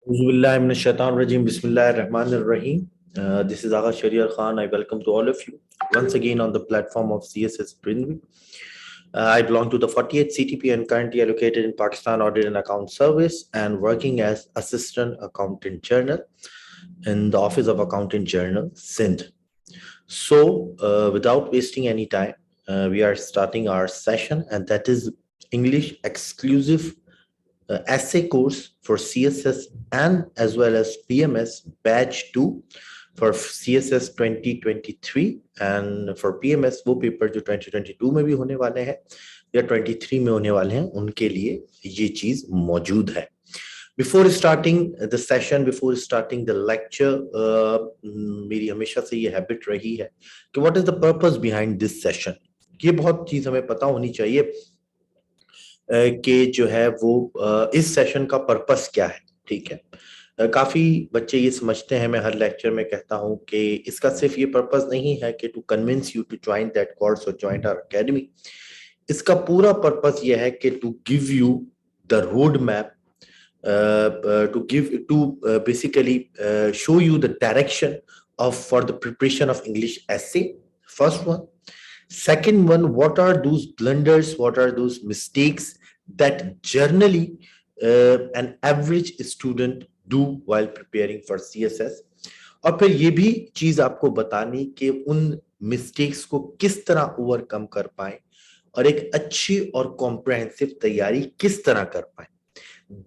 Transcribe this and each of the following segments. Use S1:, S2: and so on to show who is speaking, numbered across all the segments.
S1: Bismillahirrahmanirrahim. Bismillahirrahmanirrahim. This is Agha Shariar Khan. I welcome to all of you once again on the platform of CSS Brindwi. I belong to the 48th CTP and currently allocated in Pakistan Audit and Account Service and working as Assistant Accountant Journal in the Office of Accountant Journal, Sindh. So, without wasting any time, we are starting our session, and that is English exclusive essay course for CSS and as well as PMS batch 2 for CSS 2023 and for PMS वो paper जो 2022 में भी होने वाले हैं या 23 में होने वाले हैं उनके लिए ये चीज मौजूद है. Before starting the session, before starting the lecture, मेरी हमेशा से ये हैबिट रही है कि what is the purpose behind this session. ये बहुत चीज हमें पता होनी चाहिए कि जो है वो इस सेशन का पर्पस क्या है. ठीक है, काफी बच्चे ये समझते हैं, मैं हर लेक्चर में कहता हूं कि इसका सिर्फ ये पर्पस नहीं है कि to convince you to join that course और ज्वाइन आवर एकेडमी. इसका पूरा पर्पस ये है कि to give you the road map, to basically show you the direction for the preparation of English essay. First one. Second one, what are those blunders, what are those mistakes that generally an average student do while preparing for CSS. और फिर ये भी चीज आपको बतानी कि उन mistakes को किस तरह ओवरकम कर पाए और एक अच्छी और कॉम्प्रहेंसिव तैयारी किस तरह कर पाए.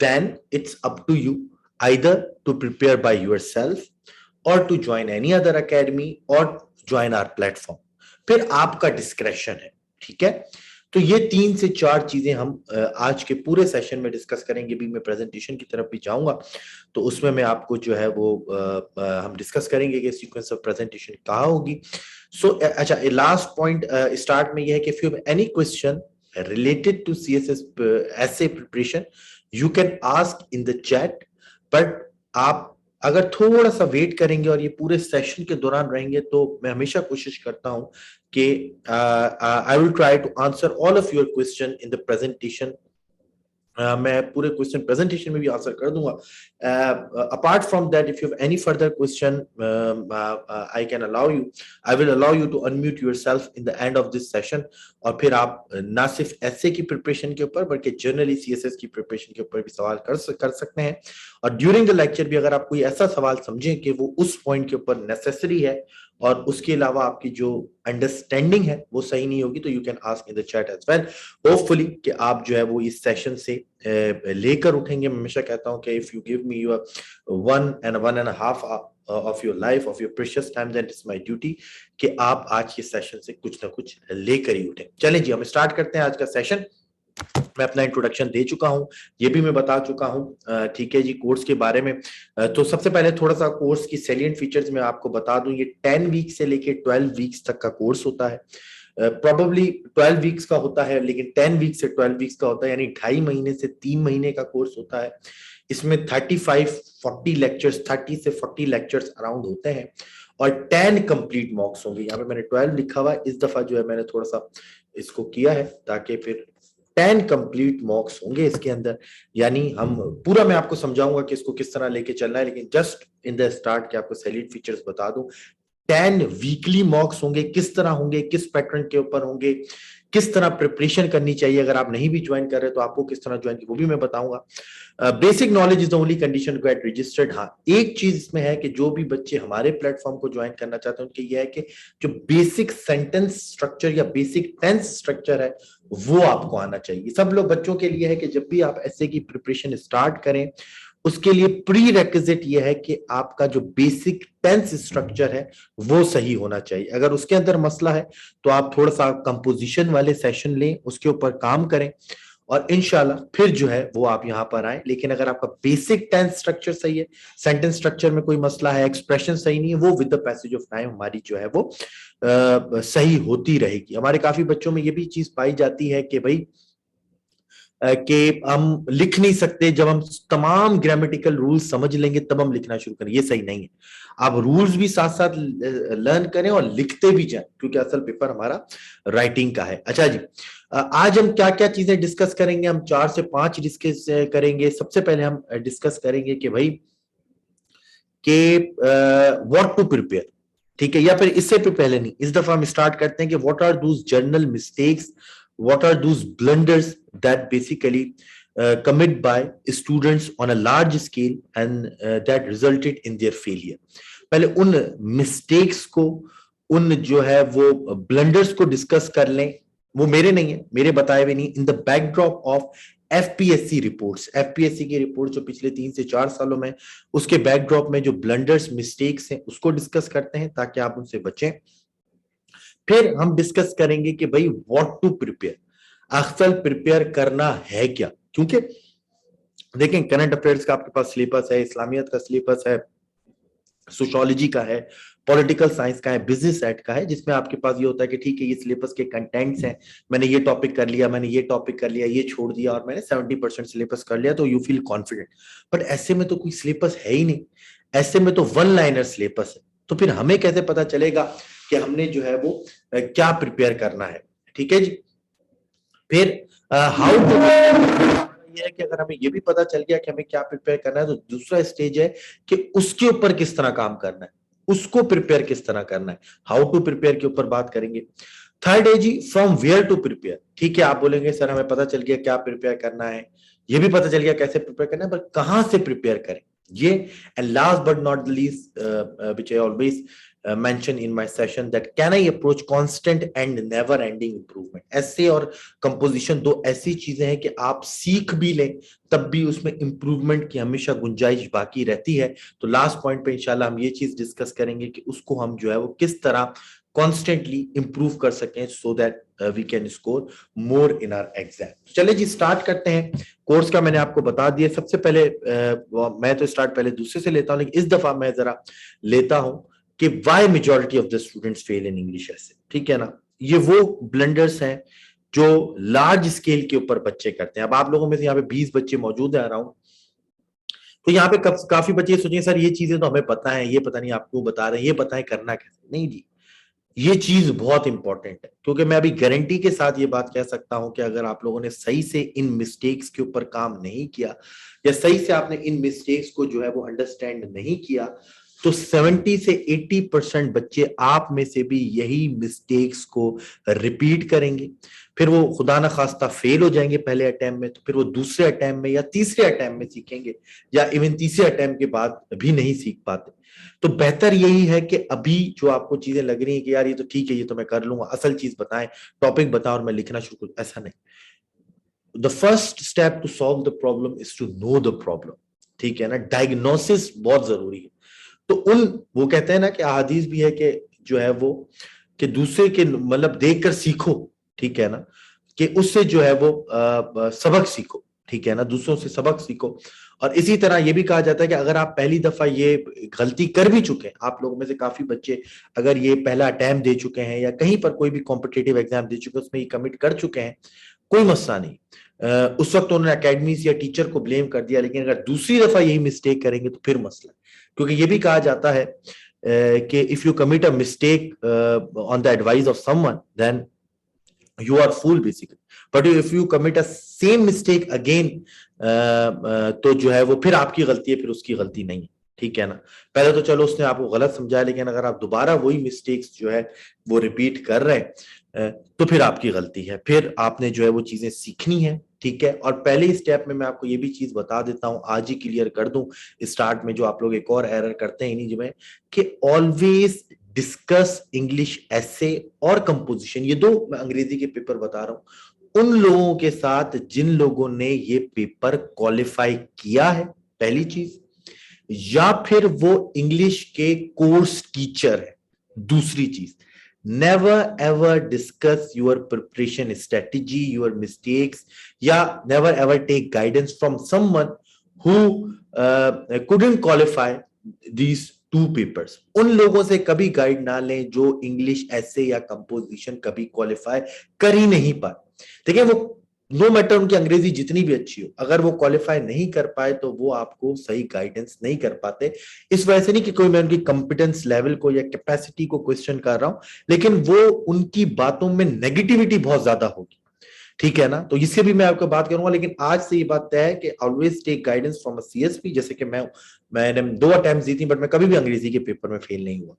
S1: Then it's up to you either to prepare by yourself or to join any other academy or join our platform. फिर आपका डिस्क्रेशन है. ठीक है, तो ये 3 से 4 चीजें हम आज के पूरे सेशन में डिस्कस करेंगे. भी मैं प्रेजेंटेशन की तरफ भी जाऊंगा तो उसमें मैं आपको जो है वो हम डिस्कस करेंगे कि सीक्वेंस ऑफ प्रेजेंटेशन कहाँ होगी. सो अच्छा, लास्ट पॉइंट स्टार्ट में ये है कि if you have any question related to CSS essay preparation you can ask in the chat. But आप अगर थोड़ा सा वेट करेंगे और ये पूरे सेशन के दौरान रहेंगे तो मैं हमेशा कोशिश करता हूं कि I will try to answer all of your question in the presentation. मैं पूरे क्वेश्चन प्रेजेंटेशन में भी आंसर कर दूंगा. Apart from that, if you have any further question I will allow you to unmute yourself in the end of this session. और फिर आप ना सिर्फ एसे की प्रिपरेशन के ऊपर बल्कि जनरली सीएसएस की प्रिपरेशन के ऊपर भी सवाल कर सकते हैं. और ड्यूरिंग द लेक्चर भी अगर आप कोई ऐसा सवाल समझें कि वो उस पॉइंट के ऊपर नेसेसरी है और उसके अलावा आपकी जो अंडरस्टैंडिंग है वो सही नहीं होगी तो you can ask in the chat as well. Hopefully कि आप जो है वो इस सेशन से लेकर उठेंगे. मैं हमेशा कहता हूं कि if you give me your 1.5 of your life, of your precious time, then it's my duty कि आप आज के सेशन से कुछ ना कुछ लेकर ही उठें. चलें जी, हम स्टार्ट करते हैं आज का सेशन. मैं अपना इंट्रोडक्शन दे चुका हूं, ये भी मैं बता चुका हूं. ठीक है जी, कोर्स के बारे में तो सबसे पहले थोड़ा सा कोर्स की सैलिएंट फीचर्स मैं आपको बता दूं. ये 10 वीक से लेके 12 वीक्स तक का कोर्स होता है. प्रोबेबली 12 वीक्स का होता है लेकिन 10 वीक से 12 वीक्स का होता है, यानी 2.5 महीने से 3 महीने का कोर्स होता है. इसमें 35-40 लेक्चर्स, 30 से 40 लेक्चर्स अराउंड होते हैं और 10 कंप्लीट मॉक्स होंगे. यहाँ पे मैंने 12 लिखा हुआ है, इस दफा जो है मैंने थोड़ा सा इसको किया है ताकि फिर 10 कंप्लीट मॉक्स होंगे इसके अंदर. यानी हम पूरा मैं आपको समझाऊंगा कि इसको किस तरह लेके चलना है, लेकिन जस्ट इन द स्टार्ट के आपको सैलिएंट फीचर्स बता दूं. 10 वीकली मॉक्स होंगे, किस तरह होंगे, किस पैटर्न के ऊपर होंगे, किस तरह प्रिपरेशन करनी चाहिए. अगर आप नहीं भी ज्वाइन कर रहे तो आपको किस तरह ज्वाइन की वो भी मैं बताऊंगा. Basic knowledge is the only condition to get registered. हाँ, एक चीज इसमें है कि जो भी बच्चे हमारे प्लेटफॉर्म को ज्वाइन करना चाहते हैं उनके ये है कि जो बेसिक सेंटेंस स्ट्रक्चर या बेसिक टेंस स्ट्रक्चर है वो आपको आना चाहिए. सब लोग बच्चों के लिए है कि जब भी आप ऐसे की प्रिपरेशन स्टार्ट करें उसके लिए प्री रेक्विजिट ये है कि आपका जो बेसिक टेंस स्ट्रक्चर है वो सही होना चाहिए. अगर उसके अंदर मसला है तो आप थोड़ा सा कंपोजिशन वाले सेशन लें, उसके ऊपर काम करें और इंशाल्लाह फिर जो है वो आप यहां पर आए. लेकिन अगर आपका बेसिक टेंस स्ट्रक्चर सही है, सेंटेंस स्ट्रक्चर में कोई मसला है, एक्सप्रेशन सही नहीं है, वो with the passage of time हमारी जो है वो सही होती रहेगी. हमारे काफी बच्चों में ये भी चीज पाई जाती है कि भाई कि हम लिख नहीं सकते, जब हम तमाम ग्रामेटिकल रूल्स समझ लेंगे तब हम लिखना शुरू करें, ये सही नहीं है। आप रूल्स भी साथ साथ लर्न करें और लिखते भी जाएं, क्योंकि असल पेपर हमारा राइटिंग का है। अच्छा जी, आज हम क्या क्या चीजें डिस्कस करेंगे? हम 4 से 5 डिस्कस करेंगे। सबसे पहले हम डिस्कस करेंगे कि भाई कि व्हाट टू प्रिपेयर, ठीक है, या फिर इससे भी पहले नहीं, इस दफा हम स्टार्ट करते हैं कि what are those general mistakes, what are those blunders that basically commit by students on a large scale and that resulted in their failure। पहले उन मिस्टेक्स को, उन जो है वो ब्लंडर्स को डिस्कस कर लें। वो मेरे नहीं है, मेरे बताए हुए नहीं, in the backdrop of FPSC reports, FPSC की रिपोर्ट जो पिछले 3 से 4 सालों में, उसके बैकड्रॉप में जो ब्लंडर्स मिस्टेक्स हैं उसको डिस्कस करते हैं ताकि आप उनसे बचें। फिर हम डिस्कस करेंगे कि भाई व्हाट टू प्रिपेयर, असल प्रिपेयर करना है क्या, क्योंकि देखें करंट अफेयर्स का आपके पास सिलेबस है, इस्लामियत का सिलेबस है, सोशियोलॉजी का है, पॉलिटिकल साइंस का है, बिजनेस एड का है, जिसमें आपके पास ये होता है कि ठीक है ये सिलेबस के कंटेंट्स हैं, मैंने ये टॉपिक कर लिया, मैंने ये टॉपिक कर लिया, ये छोड़ दिया और मैंने 70% सिलेबस कर लिया, तो यू फील कॉन्फिडेंट। बट ऐसे में तो कोई सिलेबस है ही नहीं, ऐसे में तो वन लाइनर सिलेबस है, तो फिर हमें कैसे पता चलेगा कि हमने जो है वो क्या प्रिपेयर करना है? ठीक है जी। फिर हाउ टू, ये है कि अगर हमें ये भी पता चल गया कि हमें क्या प्रिपेयर करना है, तो दूसरा स्टेज है कि उसके ऊपर किस तरह काम करना है, उसको प्रिपेयर किस तरह करना है, हाउ टू प्रिपेयर के ऊपर बात करेंगे। थर्ड है जी फ्रॉम वेयर टू प्रिपेयर। ठीक है, आप बोलेंगे सर हमें पता चल गया क्या प्रिपेयर करना है, ये भी पता चल गया कैसे प्रिपेयर करना है, पर कहां से प्रिपेयर करें ये। And last but not the least, which I always mention in my session, that can I approach constant and never ending improvement। ऐसे और कंपोजिशन दो ऐसी चीजें हैं कि आप सीख भी लें तब भी उसमें इंप्रूवमेंट की हमेशा गुंजाइश बाकी रहती है। तो लास्ट पॉइंट पे इंशाल्लाह हम ये चीज डिस्कस करेंगे कि उसको हम जो है वो किस तरह कॉन्स्टेंटली इंप्रूव कर सकें, so that we can score more in our exam. चले जी स्टार्ट करते हैं। कोर्स का मैंने आपको बता दिया। सबसे पहले मैं तो स्टार्ट पहले दूसरे से लेता हूं, लेकिन इस दफा मैं जरा लेता हूं कि why majority of the students fail in English ऐसे। ठीक है ना, ये वो ब्लंडर्स हैं जो लार्ज स्केल के ऊपर बच्चे करते हैं। अब आप लोगों में से यहाँ पे 20 बच्चे मौजूद है अराउंड, तो यहाँ पे काफी बच्चे सोचेंगे सर ये चीजें तो हमें पता है, ये पता नहीं आपको बता रहे हैं, ये पता है करना कैसे। नहीं जी, ये चीज बहुत इंपॉर्टेंट है, क्योंकि मैं अभी गारंटी के साथ ये बात कह सकता हूं कि अगर आप लोगों ने सही से इन मिस्टेक्स के ऊपर काम नहीं किया, या सही से आपने इन मिस्टेक्स को जो है वो अंडरस्टैंड नहीं किया, तो 70 से 80% बच्चे आप में से भी यही मिस्टेक्स को रिपीट करेंगे। फिर वो खुदा ना खास्ता फेल हो जाएंगे पहले अटेम्प्ट में, तो फिर वो दूसरे अटेम्प्ट में या तीसरे अटेम्प्ट में सीखेंगे, या इवन तीसरे अटेम्प्ट के बाद भी नहीं सीख पाते। तो बेहतर यही है कि अभी जो आपको चीजें लग रही है कि यार ये तो ठीक है, ये तो मैं कर लूंगा, असल चीज बताएं, टॉपिक बताओ और मैं लिखना शुरू करूं, ऐसा नहीं। The first step to solve the problem is to know the problem. ठीक है ना, डायग्नोसिस बहुत जरूरी है। तो वो कहते हैं ना कि अहादीस भी है कि जो है वो कि दूसरे के मतलब देखकर सीखो, ठीक है ना, कि उससे जो है वो सबक सीखो, ठीक है ना, दूसरों से सबक सीखो। और इसी तरह ये भी कहा जाता है कि अगर आप पहली दफा ये गलती कर भी चुके हैं, आप लोगों में से काफी बच्चे अगर ये पहला अटेम्प्ट दे चुके हैं या कहीं पर कोई भी कॉम्पिटेटिव एग्जाम दे चुके हैं, उसमें ये कमिट कर चुके हैं, कोई मसला नहीं। उस वक्त उन्होंने अकेडमीज या टीचर को ब्लेम कर दिया, लेकिन अगर दूसरी दफा यही मिस्टेक करेंगे तो फिर मसला, क्योंकि ये भी कहा जाता है कि if you commit a mistake on the advice of someone then you are fool basically, but if you commit a same mistake again, तो जो है वो फिर आपकी गलती है, फिर उसकी गलती नहीं है। ठीक है ना, पहले तो चलो उसने आपको गलत समझाया, लेकिन अगर आप दोबारा वही मिस्टेक्स जो है वो रिपीट कर रहे हैं, तो फिर आपकी गलती है, फिर आपने जो है वो चीजें सीखनी है। ठीक है, और पहले स्टेप में मैं आपको ये भी चीज बता देता हूं, आज ही क्लियर कर दूं स्टार्ट में, जो आप लोग एक और एरर करते हैं इन्हीं में, कि ऑलवेज डिस्कस इंग्लिश एसे और कंपोजिशन, ये दो मैं अंग्रेजी के पेपर बता रहा हूं, उन लोगों के साथ जिन लोगों ने ये पेपर क्वालिफाई किया है, पहली चीज, या फिर वो इंग्लिश के कोर्स टीचर है। दूसरी चीज, never ever discuss your preparation strategy, your mistakes, या never ever take guidance from someone who couldn't qualify these two papers. उन लोगों से कभी गाइड ना लें जो इंग्लिश ऐसे या कंपोजिशन कभी क्वालिफाई कर ही नहीं पाए। देखिए वो नो मैटर उनकी अंग्रेजी जितनी भी अच्छी हो, अगर वो क्वालिफाई नहीं कर पाए तो वो आपको सही गाइडेंस नहीं कर पाते। इस वजह से नहीं कि कोई मैं उनकी कॉम्पिटेंस लेवल को या कैपेसिटी को क्वेश्चन कर रहा हूं, लेकिन वो उनकी बातों में नेगेटिविटी बहुत ज्यादा होगी, ठीक है ना। तो इससे भी मैं आपको बात करूंगा, लेकिन आज से ये बात तय है कि always take guidance from a CSP. जैसे कि मैंने 2 अटेम्प्ट दी थी, बट मैं कभी भी अंग्रेजी के पेपर में फेल नहीं हुआ,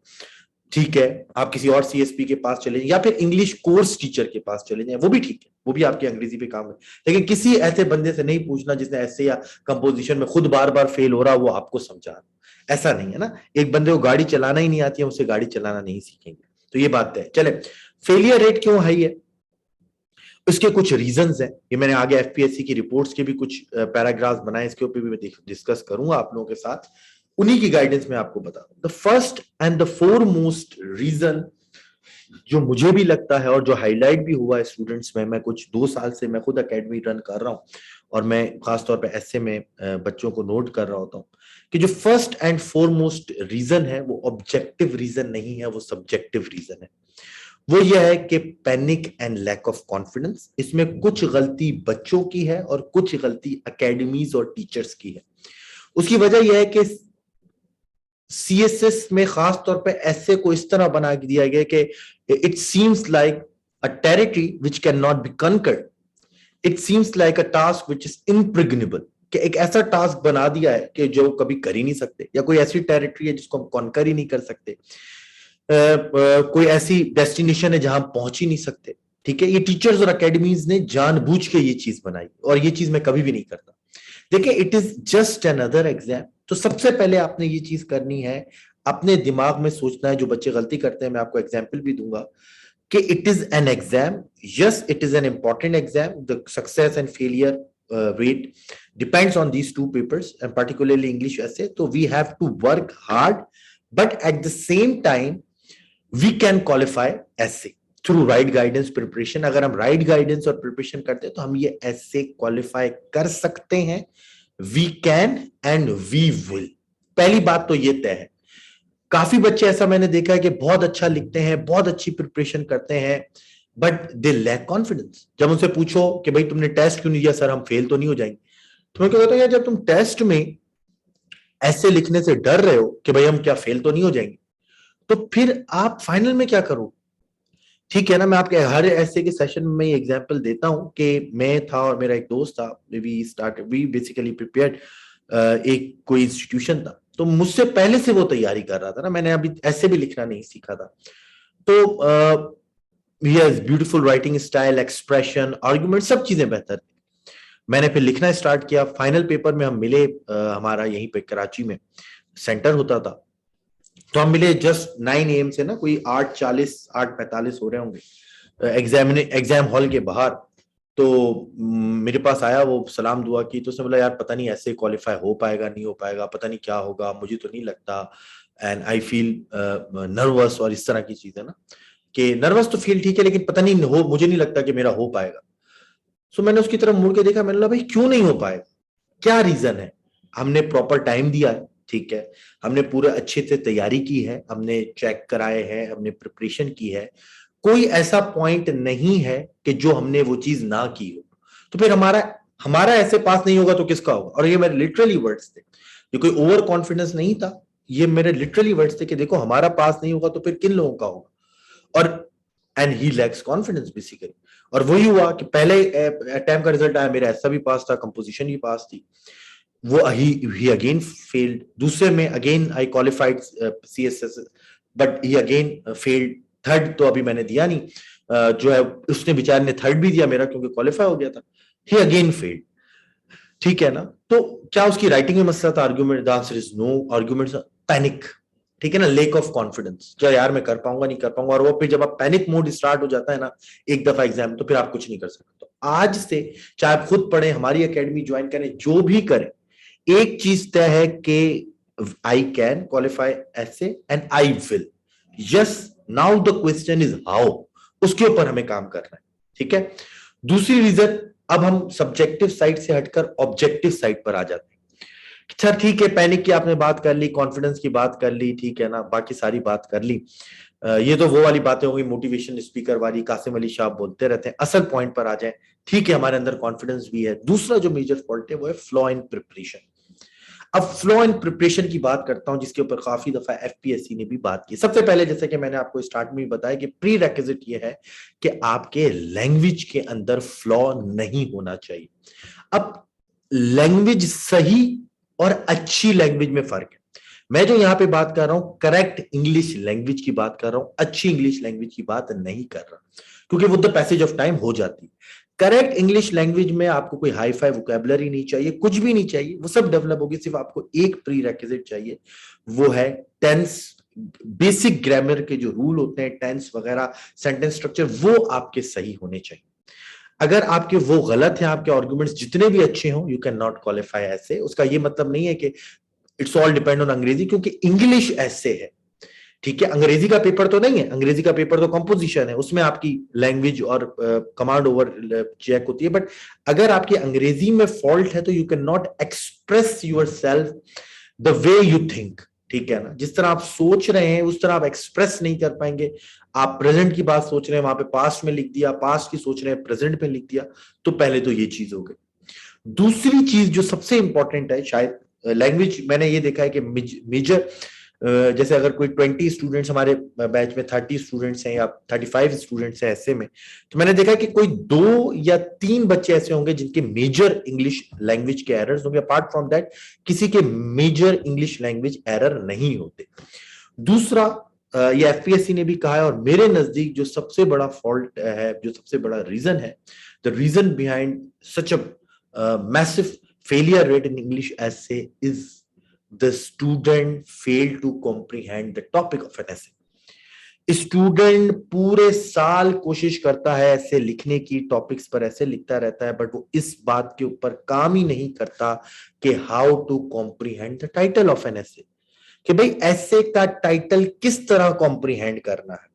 S1: ठीक है। आप किसी और सीएसपी के पास चले जाएं या फिर इंग्लिश कोर्स टीचर के पास चले जाएं, वो भी ठीक है, वो भी आपकी अंग्रेजी पे काम है। लेकिन किसी ऐसे बंदे से नहीं पूछना जिसने ऐसे या कंपोजिशन में खुद बार बार फेल हो रहा, वो आपको समझा रहा। ऐसा नहीं है ना। एक बंदे को गाड़ी चलाना ही नहीं आती है, उससे गाड़ी चलाना नहीं सीखेंगे। तो ये बात है। चले, फेलियर रेट क्यों हाई है, इसके कुछ रीजंस हैं। ये मैंने आगे एफपीएससी की रिपोर्ट्स के भी कुछ पैराग्राफ्स बनाए, इसके ऊपर भी मैं डिस्कस करूंगा आप लोगों के साथ, उन्हीं की गाइडेंस में आपको बता दूं। The first and the foremost reason जो मुझे भी लगता है और जो हाईलाइट भी हुआ है स्टूडेंट्स में, मैं कुछ 2 साल से मैं खुद एकेडमी रन कर रहा हूं और मैं खासतौर पे ऐसे में बच्चों को नोट कर रहा होता हूं कि जो फर्स्ट एंड फोरमोस्ट रीजन है वो ऑब्जेक्टिव रीजन नहीं है, वो सब्जेक्टिव रीजन है। वो यह है कि panic and lack of confidence. इसमें कुछ गलती बच्चों की है और कुछ गलती एकेडमीज और टीचर्स की है। उसकी वजह यह है कि सीएसएस में खास तौर पे ऐसे को इस तरह बना दिया गया कि it seems like a territory which can not be conquered, it seems like a task which is impregnable, कि एक ऐसा टास्क बना दिया है कि जो कभी कर ही नहीं सकते, या कोई ऐसी टेरिटरी है जिसको हम कॉन्कर ही नहीं कर सकते, कोई ऐसी डेस्टिनेशन है जहां हम पहुंच ही नहीं सकते, ठीक है। ये टीचर्स और एकेडमीज ने जानबूझ के ये चीज बनाई, और ये चीज मैं कभी भी नहीं करता। देखिए, it is just another exam. तो सबसे पहले आपने ये चीज करनी है, अपने दिमाग में सोचना है। जो बच्चे गलती करते हैं, मैं आपको एग्जाम्पल भी दूंगा कि it is an exam, yes it is an important exam, the success and failure rate depends on these 2 papers and particularly English essay. So we have to work hard, but at the same time we can qualify essay through right guidance preparation. अगर हम right guidance और preparation करते हैं तो हम ये essay qualify कर सकते हैं। We can and we will. पहली बात तो ये तय है। काफी बच्चे ऐसा मैंने देखा है कि बहुत अच्छा लिखते हैं, बहुत अच्छी प्रिपरेशन करते हैं, बट दे लैक कॉन्फिडेंस। जब उनसे पूछो कि भाई तुमने टेस्ट क्यों नहीं दिया, सर हम फेल तो नहीं हो जाएंगे, तो मैं क्या कहता हूँ, यार जब तुम टेस्ट में ऐसे लिखने से डर रहे हो कि भाई हम क्या फेल तो नहीं हो जाएंगे, तो फिर आप फाइनल में क्या करो, ठीक है ना। मैं आपके हर ऐसे के सेशन में एग्जांपल देता हूं कि मैं था और मेरा एक दोस्त था, वी बेसिकली प्रिपेयर्ड एक कोई इंस्टीट्यूशन था, तो मुझसे पहले से वो तैयारी कर रहा था ना, मैंने अभी ऐसे भी लिखना नहीं सीखा था। तो yes, beautiful writing style, expression, argument, सब चीजें बेहतर थी। मैंने फिर लिखना स्टार्ट किया। फाइनल पेपर में हम मिले, हमारा यहीं पे कराची में सेंटर होता था, तो हम मिले जस्ट 9 AM से ना, कोई 8:40 8:45 हो रहे होंगे एग्जाम हॉल के बाहर। तो मेरे पास आया, वो सलाम दुआ की, तो उसने बोला यार पता नहीं ऐसे क्वालिफाई हो पाएगा नहीं हो पाएगा, पता नहीं क्या होगा, मुझे तो नहीं लगता, एंड आई फील नर्वस, और इस तरह की चीजें ना, कि नर्वस तो फील ठीक है, लेकिन पता नहीं हो, मुझे नहीं लगता कि मेरा हो पाएगा। सो मैंने उसकी तरफ मुड़ के देखा, मैंने बोला भाई क्यों नहीं हो पाएगा, क्या रीजन है। हमने प्रॉपर टाइम दिया है, ठीक है, हमने पूरा अच्छे से तैयारी की है, हमने चेक कराए हैं, हमने प्रिपरेशन की है, कोई ऐसा पॉइंट नहीं है कि जो हमने वो चीज ना की हो, तो फिर हमारा हमारा ऐसे पास नहीं होगा तो किसका होगा। और ये मेरे लिटरली वर्ड्स थे, ये कोई ओवर कॉन्फिडेंस नहीं था, ये मेरे लिटरली वर्ड्स थे कि देखो हमारा पास नहीं होगा तो फिर किन लोगों का होगा। और and he lakhs confidence basically. और वही हुआ कि पहले अटेम्प्ट का रिजल्ट आया, मेरा ऐसा भी पास था, कंपोजिशन भी पास थी, वो ही अगेन फेल्ड। दूसरे में again I qualified CSS, but he again failed. Third तो अभी मैंने दिया नहीं, जो है उसने बेचारे ने थर्ड भी दिया मेरा, क्योंकि क्वालिफाई हो गया था, ही अगेन फेल्ड, ठीक है ना। तो क्या उसकी राइटिंग में मसला था, argument, the answer is no, argument, panic, ठीक है ना, लेक ऑफ कॉन्फिडेंस, क्या यार मैं कर पाऊंगा नहीं कर पाऊंगा। और वो फिर जब आप पैनिक मोड स्टार्ट हो जाता है ना एक दफा एग्जाम, तो फिर आप कुछ नहीं कर सकते। तो आज से चाहे आप खुद पढ़े, हमारी एकेडमी ज्वाइन करें, जो भी करें, एक चीज तय है कि आई कैन क्वालिफाई ऐसे and I will. Yes, now the question is how, उसके ऊपर हमें काम करना है, ठीक है। दूसरी रीजन, अब हम सब्जेक्टिव साइड से हटकर ऑब्जेक्टिव साइड पर आ जाते हैं। सर ठीक है, पैनिक की आपने बात कर ली, कॉन्फिडेंस की बात कर ली, ठीक है ना, बाकी सारी बात कर ली। ये तो वो वाली बातें होंगी मोटिवेशन स्पीकर वाली, कासिम अली शाह बोलते रहते हैं। असल पॉइंट पर आ जाए, ठीक है, हमारे अंदर कॉन्फिडेंस भी है। दूसरा जो मेजर फॉल्ट है वो है फ्लॉ इन प्रिपरेशन। अब फ्लो इन प्रिपरेशन की बात करता हूं, जिसके ऊपर काफी दफा एफपीएससी ने भी बात की। सबसे पहले जैसे कि मैंने आपको स्टार्ट में ही बताया कि प्री रेक्विजिट ये है कि आपके लैंग्वेज के अंदर फ्लॉ नहीं होना चाहिए। अब लैंग्वेज सही और अच्छी लैंग्वेज में फर्क है। मैं जो यहां पे बात कर रहा हूं करेक्ट इंग्लिश लैंग्वेज की बात कर रहा हूं, अच्छी इंग्लिश लैंग्वेज की बात नहीं कर रहा, क्योंकि वो द पैसेज ऑफ टाइम हो जाती है। करेक्ट इंग्लिश लैंग्वेज में आपको कोई हाई फाई वोकेबलरी नहीं चाहिए, कुछ भी नहीं चाहिए, वो सब डेवलप होगी। सिर्फ आपको एक प्री रेक्विजिट चाहिए, वो है टेंस। बेसिक ग्रामर के जो रूल होते हैं, टेंस वगैरह, सेंटेंस स्ट्रक्चर, वो आपके सही होने चाहिए। अगर आपके वो गलत है, आपके आर्गुमेंट्स जितने भी अच्छे हों, यू कैन नॉट क्वालिफाई ऐसे। उसका ये मतलब नहीं है कि इट्स ऑल डिपेंड ऑन अंग्रेजी, क्योंकि इंग्लिश ऐसे है, ठीक है। अंग्रेजी का पेपर तो नहीं है, अंग्रेजी का पेपर तो कंपोजिशन है, उसमें आपकी लैंग्वेज और कमांड ओवर चेक होती है। बट अगर आपकी अंग्रेजी में फॉल्ट है तो you can not express your self the way you think, ठीक है ना। जिस तरह आप सोच रहे हैं उस तरह आप एक्सप्रेस नहीं कर पाएंगे। आप प्रेजेंट की बात सोच रहे हैं, वहां पे पास्ट में लिख दिया, पास्ट की सोच रहे हैं प्रेजेंट में लिख दिया, तो पहले तो ये चीज हो गई। दूसरी चीज जो सबसे इंपॉर्टेंट है, शायद लैंग्वेज, मैंने ये देखा है कि मेजर, जैसे अगर कोई 20 स्टूडेंट्स हमारे बैच में 30 स्टूडेंट्स हैं या 35 स्टूडेंट्स हैं ऐसे में, तो मैंने देखा कि कोई 2 या 3 बच्चे ऐसे होंगे जिनके मेजर इंग्लिश लैंग्वेज के एरर्स होंगे। अपार्ट फ्रॉम दैट किसी के मेजर इंग्लिश लैंग्वेज एरर नहीं होते। दूसरा, ये एफपीएससी ने भी कहा है, और मेरे नजदीक जो सबसे बड़ा फॉल्ट है, जो सबसे बड़ा रीजन है, the reason behind such a massive failure rate in English essay is the student fail to comprehend the topic of an essay. Student पूरे साल कोशिश करता है ऐसे लिखने की, टॉपिक्स पर ऐसे लिखता रहता है, बट वो इस बात के ऊपर काम ही नहीं करता कि how to comprehend the title of an essay, कि भाई ऐसे का टाइटल किस तरह कॉम्प्रीहेंड करना है।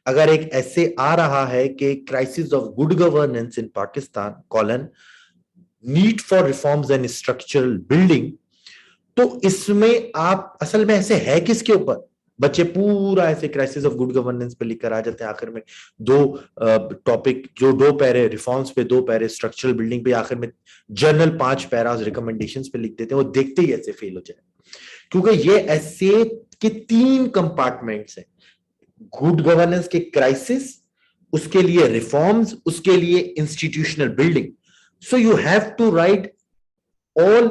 S1: अगर एक ऐसे आ रहा है कि crisis of good governance in Pakistan colon need for reforms and structural building, तो इसमें आप असल में ऐसे है किसके ऊपर? बच्चे पूरा ऐसे क्राइसिस ऑफ गुड गवर्नेंस पे लिखकर आ जाते हैं, आखिर में 2 टॉपिक, जो 2 पैरे रिफॉर्म्स पे, 2 पैरे स्ट्रक्चरल बिल्डिंग पे, आखिर में जर्नल 5 पैरास रिकमेंडेशंस पे लिख देते हैं। वो देखते ही ऐसे फेल हो जाए, क्योंकि ये ऐसे के 3 कंपार्टमेंट्स हैं, गुड गवर्नेंस के क्राइसिस, उसके लिए रिफॉर्म्स, उसके लिए institutional building. So you have to write all,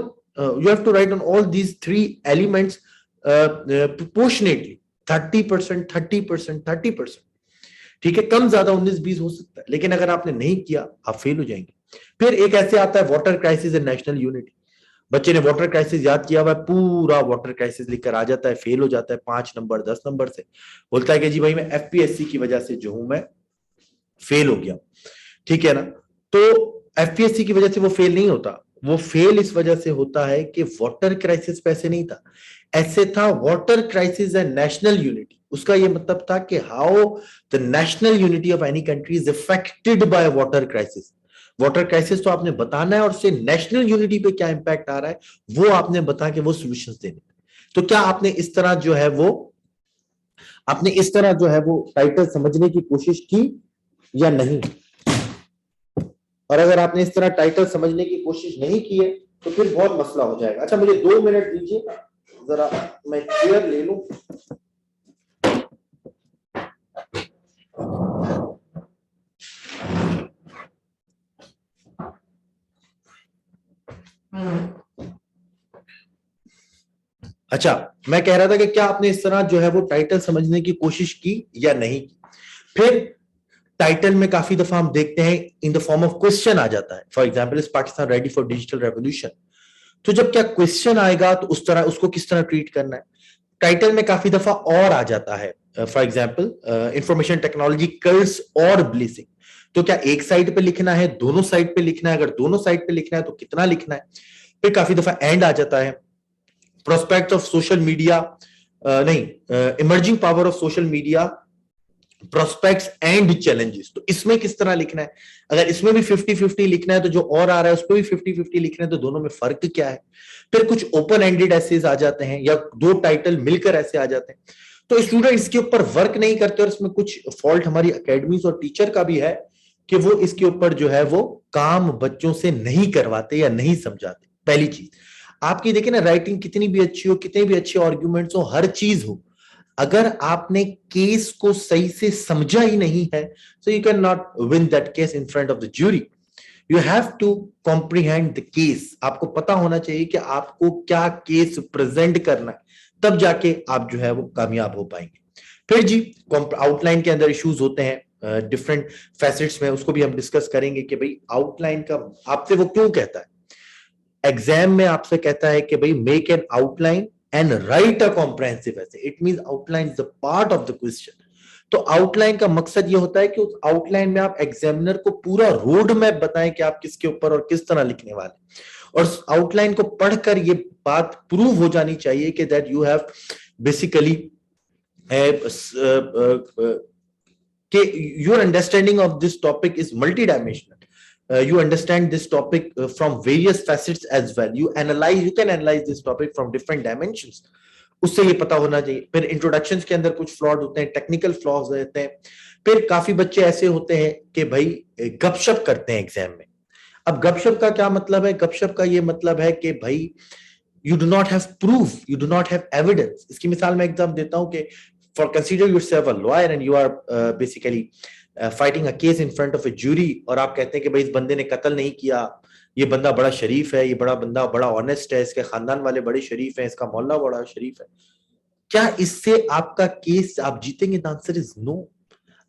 S1: you have to write on all these 3 elements proportionately, 30%, 30%, 30%, ठीक है। कम ज्यादा 19-20 हो सकता है, लेकिन अगर आपने नहीं किया आप फेल हो जाएंगे। फिर एक ऐसे आता है water crisis and national unity. बच्चे ने वाटर क्राइसिस याद किया हुआ है, पूरा वाटर क्राइसिस लिखकर आ जाता है, फेल हो जाता है 5 नंबर 10 नंबर से। बोलता है कि जी भाई मैं एफपीएससी की वजह से जो हूं मैं फेल हो गया, ठीक है ना। तो एफपीएससी की वजह से वो फेल नहीं होता, वो फेल इस वजह से होता है कि वाटर क्राइसिस पे ऐसे नहीं था, ऐसे था water crisis and national unity. उसका ये मतलब था कि how the national unity of any country is affected by water crisis. Water crisis तो आपने बताना है, और उससे नेशनल यूनिटी पे क्या इंपैक्ट आ रहा है वो आपने बता के वो सॉल्यूशंस देने। तो क्या आपने इस तरह जो है वो, आपने इस तरह जो है वो टाइटल समझने की कोशिश की या नहीं? और अगर आपने इस तरह टाइटल समझने की कोशिश नहीं की है तो फिर बहुत मसला हो जाएगा। अच्छा, मुझे 2 मिनट दीजिए, जरा मैं चेयर ले लूं। अच्छा, मैं कह रहा था कि क्या आपने इस तरह जो है वो टाइटल समझने की कोशिश की या नहीं की? फिर टाइटल में काफी दफा हम देखते हैं in the form of question आ जाता है। For example, is Pakistan ready for digital revolution? तो जब क्या क्वेश्चन आएगा तो उस तरह उसको किस तरह ट्रीट करना है। टाइटल में काफी दफा और आ जाता है, फॉर एग्जाम्पल इंफॉर्मेशन टेक्नोलॉजी कर्स और ब्लेसिंग। तो क्या एक साइड पे लिखना है, दोनों साइड पे लिखना है? अगर दोनों साइड पे लिखना है तो कितना लिखना है? फिर काफी दफा एंड आ जाता है, प्रोस्पेक्ट ऑफ सोशल मीडिया, नहीं, emerging power of social media prospects and challenges. तो इसमें किस तरह लिखना है, अगर इसमें भी 50-50 लिखना है तो जो और आ रहा है उसको भी 50-50 लिखना है, तो दोनों में फर्क क्या है। फिर कुछ ओपन एंडेड एसेज आ जाते हैं या दो टाइटल मिलकर ऐसे आ जाते हैं, तो स्टूडेंट इसके ऊपर वर्क नहीं करते, और इसमें कुछ फॉल्ट हमारी अकेडमीज और टीचर का भी है कि वो इसके ऊपर जो है वो काम बच्चों से नहीं करवाते या नहीं समझाते। पहली चीज, आपकी देखिए ना, राइटिंग कितनी भी अच्छी हो, कितने भी अच्छे आर्ग्यूमेंट्स हो, हर चीज हो, अगर आपने केस को सही से समझा ही नहीं है, so you can not win that case in front of the jury. You have to comprehend the case. आपको पता होना चाहिए कि आपको क्या केस प्रेजेंट करना है, तब जाके आप जो है वो कामयाब हो पाएंगे। फिर जी, आउटलाइन के अंदर इश्यूज होते हैं डिफरेंट फैसेट्स में, उसको भी हम डिस्कस करेंगे कि भाई आउटलाइन का आपसे वो क्यों कहता है। एग्जाम में आपसे कहता है कि भाई make an outline and right a comprehensive essay, it means outline is the part of the question. तो आउटलाइन का मकसद ये होता है कि उस आउटलाइन में आप एग्जामिनर को पूरा रोड मैप बताएं कि आप किसके ऊपर और किस तरह लिखने वाले, और आउटलाइन को पढ़कर ये बात प्रूव हो जानी चाहिए कि that you have basically your understanding of this topic is multidimensional. You understand this topic from various facets as well. You can analyze this topic from different dimensions. उससे ये पता होना चाहिए। फिर इंट्रोडक्शंस के अंदर कुछ फ्लॉज होते हैं, टेक्निकल फ्लॉज रहते हैं। फिर काफी बच्चे ऐसे होते हैं कि भाई गपशप करते हैं एग्जाम में। अब गपशप का क्या मतलब है? गपशप का ये मतलब है कि भाई you do not have proof, you do not have evidence. इसकी मिसाल मैं एग्जाम देता हूं कि for consider yourself a lawyer and you are basically fighting a case in front of a jury, और आप कहते हैं कि भाई इस बंदे ने कत्ल नहीं किया, ये बंदा बड़ा शरीफ है, ये बड़ा बंदा बड़ा ऑनेस्ट है, इसके खानदान वाले बड़े शरीफ हैं, इसका मोहल्ला बड़ा शरीफ है। क्या इससे आपका केस आप जीतेंगे? The answer is no.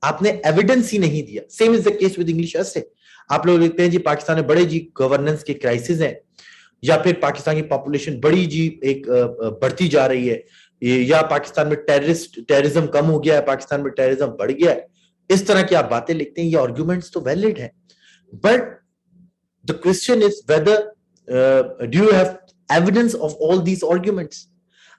S1: आपने एविडेंस ही नहीं दिया। Same is the case with English essay. आप लोग लिखते हैं जी पाकिस्तान में बड़े जी गवर्नेंस के क्राइसिस हैं, या फिर पाकिस्तान की पॉपुलेशन बड़ी जी एक बढ़ती जा रही है, या पाकिस्तान में टेररिज्म कम हो गया है, पाकिस्तान में टेररिज्म बढ़ गया है, इस तरह की आप बातें लिखते हैं। ये आर्गुमेंट्स तो वैलिड है, but the question is whether do you have evidence of all these arguments.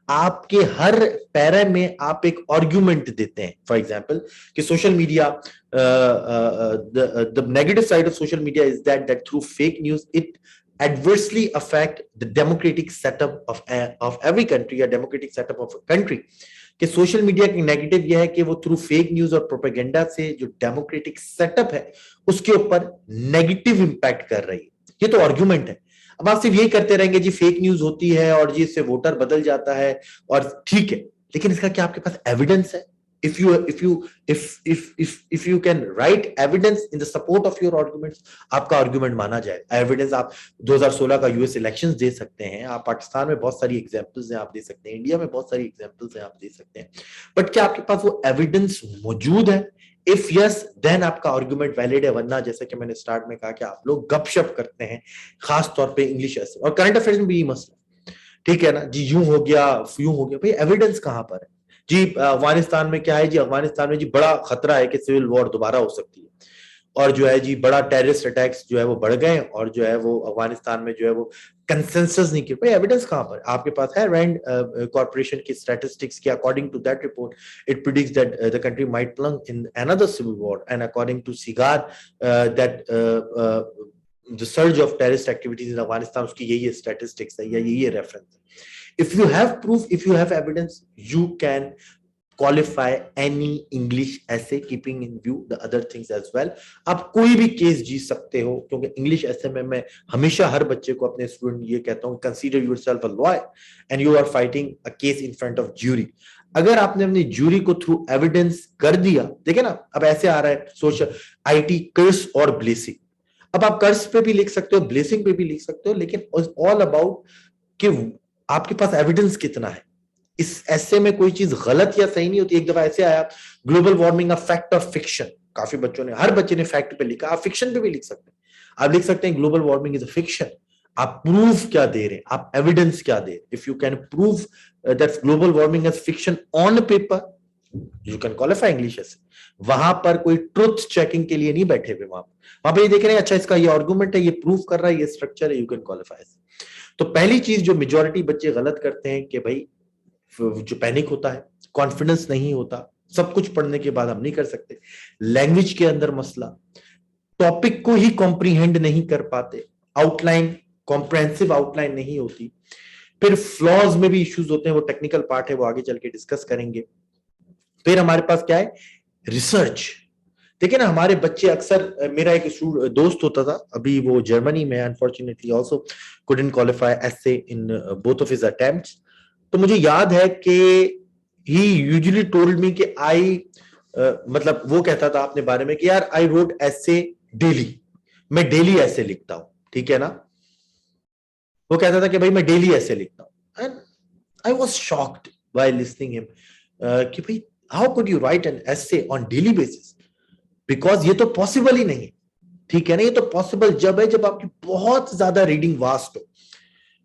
S1: आपके हर पैरा में आप एक आर्गुमेंट देते हैं। फॉर एग्जाम्पल कि social media, the negative side of social media is that through fake news it adversely affect the democratic setup of every country या democratic setup of a country। कि social media की negative यह है कि वो through fake news और propaganda से जो डेमोक्रेटिक सेटअप है उसके ऊपर नेगेटिव इंपैक्ट कर रही है। ये तो आर्गुमेंट है। अब आप सिर्फ यही करते रहेंगे जी फेक न्यूज होती है और जी इससे वोटर बदल जाता है, और ठीक है, लेकिन इसका क्या आपके पास एविडेंस है? if you can write evidence in the support of your arguments, आपका आर्गुमेंट माना जाएगा। एविडेंस आप 2016 का यूएस इलेक्शंस दे सकते हैं, आप पाकिस्तान में बहुत सारी एग्जांपल्स हैं आप दे सकते हैं, इंडिया में बहुत सारी एग्जांपल्स हैं आप दे सकते हैं, बट क्या आपके पास वो एविडेंस मौजूद है? इफ यस देन आपका आर्गुमेंट वैलिड है, वरना जैसे कि मैंने स्टार्ट में कहा कि आप लोग गपशप करते हैं, खास तौर पे इंग्लिश और करंट अफेयर्स में भी ये मसला। ठीक है ना जी, यूं हो गया यूं हो गया, भाई एविडेंस कहां पर है जी? अफगानिस्तान में क्या है जी? अफगानिस्तान में जी बड़ा खतरा है कि सिविल वॉर दोबारा हो सकती है, और जो है जी बड़ा टेररिस्ट अटैक्स जो है वो बढ़ गए, और जो है वो अफगानिस्तान में जो है वो कंसेंसस नहीं किया। भाई एविडेंस कहां पर? आपके पास है रैंड कॉर्पोरेशन की स्टैटिस्टिक्स की, according to that report it predicts that the country might plunge in another civil war, and according to SIGAR that the surge of terrorist activities in Afghanistan, उसकी यही statistics है या यही reference है। If you have proof, if you have evidence, you can qualify any English essay, keeping in view the other things as well। आप कोई भी case जीत सकते हो, क्योंकि इंग्लिश ऐसे में मैं हमेशा हर बच्चे को, अपने स्टूडेंट ये कहता हूँ, consider yourself a lawyer and you are fighting a case in front of jury. अगर आपने अपनी ज्यूरी को थ्रू एविडेंस कर दिया, देखिए ना, अब ऐसे आ रहा है सोशल IT कर्स और ब्लेसिंग। अब आप कर्स पे भी लिख सकते हो, ब्लेसिंग पे भी लिख सकते हो, लेकिन ऑल अबाउट कि आपके पास एविडेंस कितना है। इस ऐसे में कोई चीज गलत या सही नहीं होती। एक दफा ऐसे आया, ग्लोबल वार्मिंग अ फैक्ट और फिक्शन। काफी बच्चों ने, हर बच्चे ने फैक्ट पे लिखा, आप फिक्शन पे भी लिख सकते हैं। आप लिख सकते हैं global warming is a fiction. आप प्रूफ क्या दे रहे हैं, आप एविडेंस क्या दे रहे हैं? If you can prove that global warming is fiction on paper, you can qualify English ऐसे। वहां पर कोई ट्रुथ चेकिंग के लिए नहीं बैठे हुए, वहां पे ये देख रहे हैं अच्छा इसका ये आर्गुमेंट है, ये प्रूफ कर रहा है, ये स्ट्रक्चर है, यू कैन क्वालिफाई। तो पहली चीज जो मेजॉरिटी बच्चे गलत करते हैं कि भाई जो पैनिक होता है, कॉन्फिडेंस नहीं होता, सब कुछ पढ़ने के बाद हम नहीं कर सकते। लैंग्वेज के अंदर मसला, टॉपिक को ही कॉम्प्रीहेंड नहीं कर पाते, आउटलाइन कॉम्प्रहेंसिव आउटलाइन नहीं होती। फिर फ्लॉज में भी इश्यूज होते हैं, वो टेक्निकल पार्ट है, वो आगे चल के डिस्कस करेंगे। फिर हमारे पास क्या है, रिसर्च। देखिए ना, हमारे बच्चे अक्सर, मेरा एक दोस्त होता था, अभी वो जर्मनी में, unfortunately also couldn't qualify essay in both of his attempts. तो मुझे याद है कि ही यूजुअली टोल्ड मी कि आई मतलब वो कहता था अपने बारे में कि यार आई रोट एसे डेली, मैं डेली ऐसे लिखता हूं, ठीक है ना। वो कहता था कि भाई मैं डेली ऐसे लिखता हूं। And I was shocked while listening him कि भाई how could you right an essay on daily basis, because ये तो पॉसिबल ही नहीं, ठीक है ना। ये तो पॉसिबल जब है जब आपकी बहुत ज्यादा रीडिंग वास्ट हो।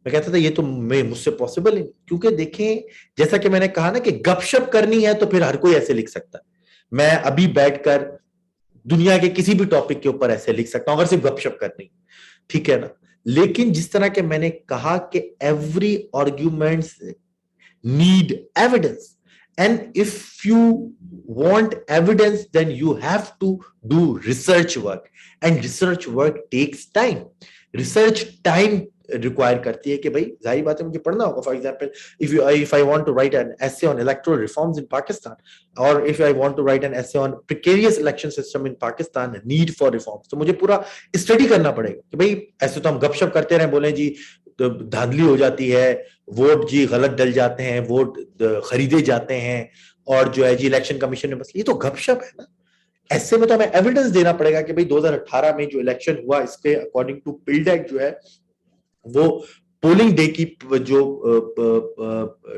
S1: मैं कहता था ये तो मुझसे पॉसिबल ही नहीं, क्योंकि देखें जैसा कि मैंने कहा ना कि गपशप करनी है तो फिर हर कोई ऐसे लिख सकता है। मैं अभी बैठकर दुनिया के किसी भी टॉपिक के ऊपर ऐसे लिख सकता हूं अगर सिर्फ गपशप करनी, ठीक है ना। लेकिन जिस तरह के मैंने कहा कि every arguments need evidence, and if you want evidence then you have to do research work, and research work takes time. research time require करती है कि भाई जाहिर बात है मुझे पढ़ना होगा। For example if I want to write an essay on electoral reforms in Pakistan, or if I want to write an essay on precarious election system in Pakistan, need for reforms, तो मुझे पूरा study करना पड़ेगा कि भाई ऐसे तो हम गपशप करते रहे, बोले जी तो धांधली हो जाती है, वोट जी गलत डल जाते हैं, वोट खरीदे जाते हैं, और जो है जी इलेक्शन कमीशन में बस, ये तो गपशप है ना। ऐसे में तो हमें एविडेंस देना पड़ेगा कि भाई 2018 में जो इलेक्शन हुआ इसके अकॉर्डिंग टू पिल्ड एक्ट जो है वो पोलिंग डे की जो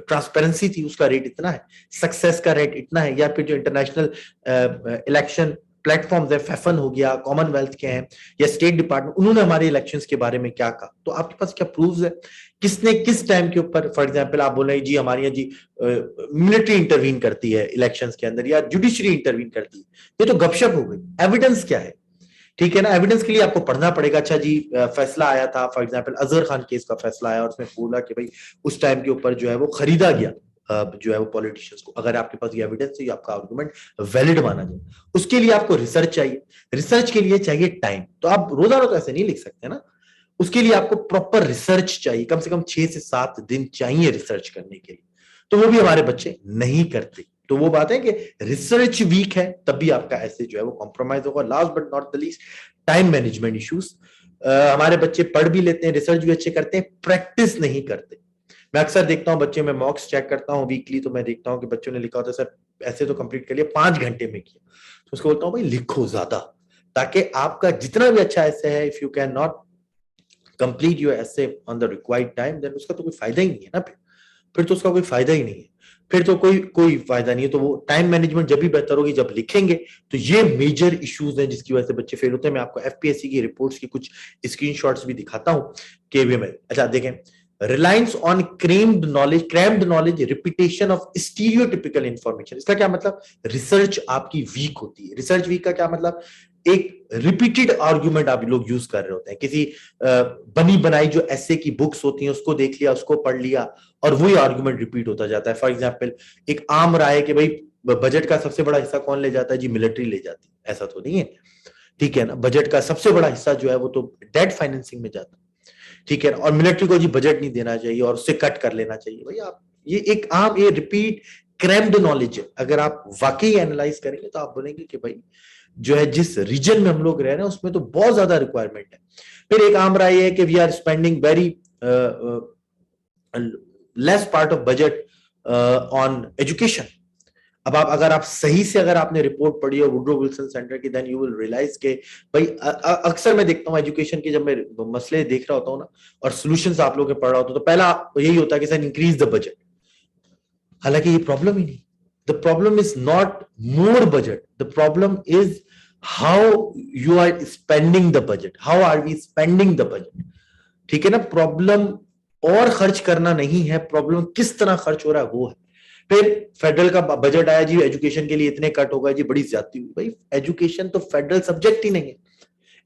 S1: ट्रांसपेरेंसी थी उसका रेट इतना है, सक्सेस का रेट इतना है, या फिर जो इंटरनेशनल इलेक्शन प्लेटफॉर्म्स है, फेफन हो गया, कॉमनवेल्थ के हैं, या स्टेट डिपार्टमेंट, उन्होंने हमारे इलेक्शंस के बारे में क्या कहा, तो आपके पास क्या प्रूफ्स है, किसने किस टाइम के ऊपर। फॉर एग्जांपल आप बोल रहे हैं जी हमारे यहाँ जी मिलिट्री इंटरवीन करती है इलेक्शंस के अंदर, या जुडिशरी इंटरवीन करती है, ये तो गपशप हो गई। एविडेंस क्या है, ठीक है ना। एविडेंस के लिए आपको पढ़ना पड़ेगा। अच्छा जी फैसला आया था, for example Azhar Khan case का फैसला आया और उसमें बोला कि भाई उस टाइम के ऊपर जो है वो खरीदा गया जो है वो पॉलिटिशियंस को। अगर आपके पास ये एविडेंस है, आपका आर्गुमेंट वैलिड माना जाए, उसके लिए आपको रिसर्च चाहिए। रिसर्च के लिए चाहिए टाइम, तो आप रोजाना तो ऐसे नहीं लिख सकते ना, उसके लिए आपको प्रॉपर रिसर्च चाहिए, कम से कम 6 से 7 दिन चाहिए रिसर्च करने के लिए, तो वो भी हमारे बच्चे नहीं करते। तो वो बात है कि रिसर्च वीक है तभी आपका ऐसे जो है वो कॉम्प्रोमाइज होगा। Last but not the least, time management issues. हमारे बच्चे पढ़ भी लेते हैं, रिसर्च भी अच्छे करते हैं, प्रैक्टिस नहीं करते। मैं अक्सर देखता हूं बच्चे, मैं मॉक्स चेक करता हूं वीकली, तो मैं देखता हूं कि बच्चों ने लिखा होता है सर ऐसे तो कंप्लीट कर लिया, 5 घंटे में किया, तो उसको बोलता हूं भाई लिखो ज्यादा, ताकि आपका जितना भी अच्छा ऐसे है, if you can not complete your essay on the required time, then उसका तो कोई फायदा ही नहीं है ना। फिर तो उसका कोई फायदा ही नहीं है, फिर तो कोई फायदा नहीं है। तो वो टाइम मैनेजमेंट जब भी बेहतर होगी जब लिखेंगे। तो ये मेजर इश्यूज हैं जिसकी वजह से बच्चे फेल होते हैं। मैं आपको एफपीएससी की रिपोर्ट्स की कुछ स्क्रीनशॉट्स भी दिखाता हूं केवीए में। अच्छा देखें, reliance on crammed knowledge, repetition of stereotypical information. इसका क्या मतलब, रिसर्च आपकी वीक होती है। रिसर्च वीक का क्या मतलब, एक रिपीटेड आर्गुमेंट आप लोग यूज कर रहे होते हैं, किसी बनी बनाई जो ऐसे की बुक्स होती हैं उसको देख लिया, उसको पढ़ लिया, और वही आर्गुमेंट रिपीट होता जाता है। फॉर एग्जाम्पल एक आम राय है कि भाई बजट का सबसे बड़ा हिस्सा कौन ले जाता है जी, मिलिट्री ले जाती है, ऐसा तो नहीं है, ठीक है ना। बजट का सबसे बड़ा हिस्सा जो है वो तो डेट फाइनेंसिंग में जाता है, ठीक है ना, और मिलिट्री को जी बजट नहीं देना चाहिए और उससे कट कर लेना चाहिए। भाई आप ये एक आम ये रिपीट क्रैम्ड नॉलेज है। अगर आप वाकई एनालाइज करेंगे तो आप बोलेंगे कि भाई जो है जिस रीजन में हम लोग रह रहे हैं उसमें तो बहुत ज्यादा रिक्वायरमेंट है। फिर एक आम राय है कि we are spending very less part of budget on education. अब आप अगर आप सही से अगर आपने रिपोर्ट पढ़ी है वुड्रो विल्सन सेंटर की, देन यू विल रियलाइज के भाई अक्सर मैं देखता हूं एजुकेशन के, जब मैं मसले देख रहा होता हूं ना और सॉल्यूशंस आप लोगों के पढ़ रहा होता हूं, तो पहला यही होता है कि सर इंक्रीज द बजट। हालांकि ये प्रॉब्लम ही नहीं, the problem is not more budget, the problem is how you are spending the budget, how are we spending the budget, ठीक है ना। प्रॉब्लम और खर्च करना नहीं है, प्रॉब्लम किस तरह खर्च हो रहा है वो है। फिर फेडरल का बजट आया जी, एजुकेशन के लिए इतने कट हो गए जी, बड़ी ज्यादती हुई। भाई एजुकेशन तो फेडरल सब्जेक्ट ही नहीं है,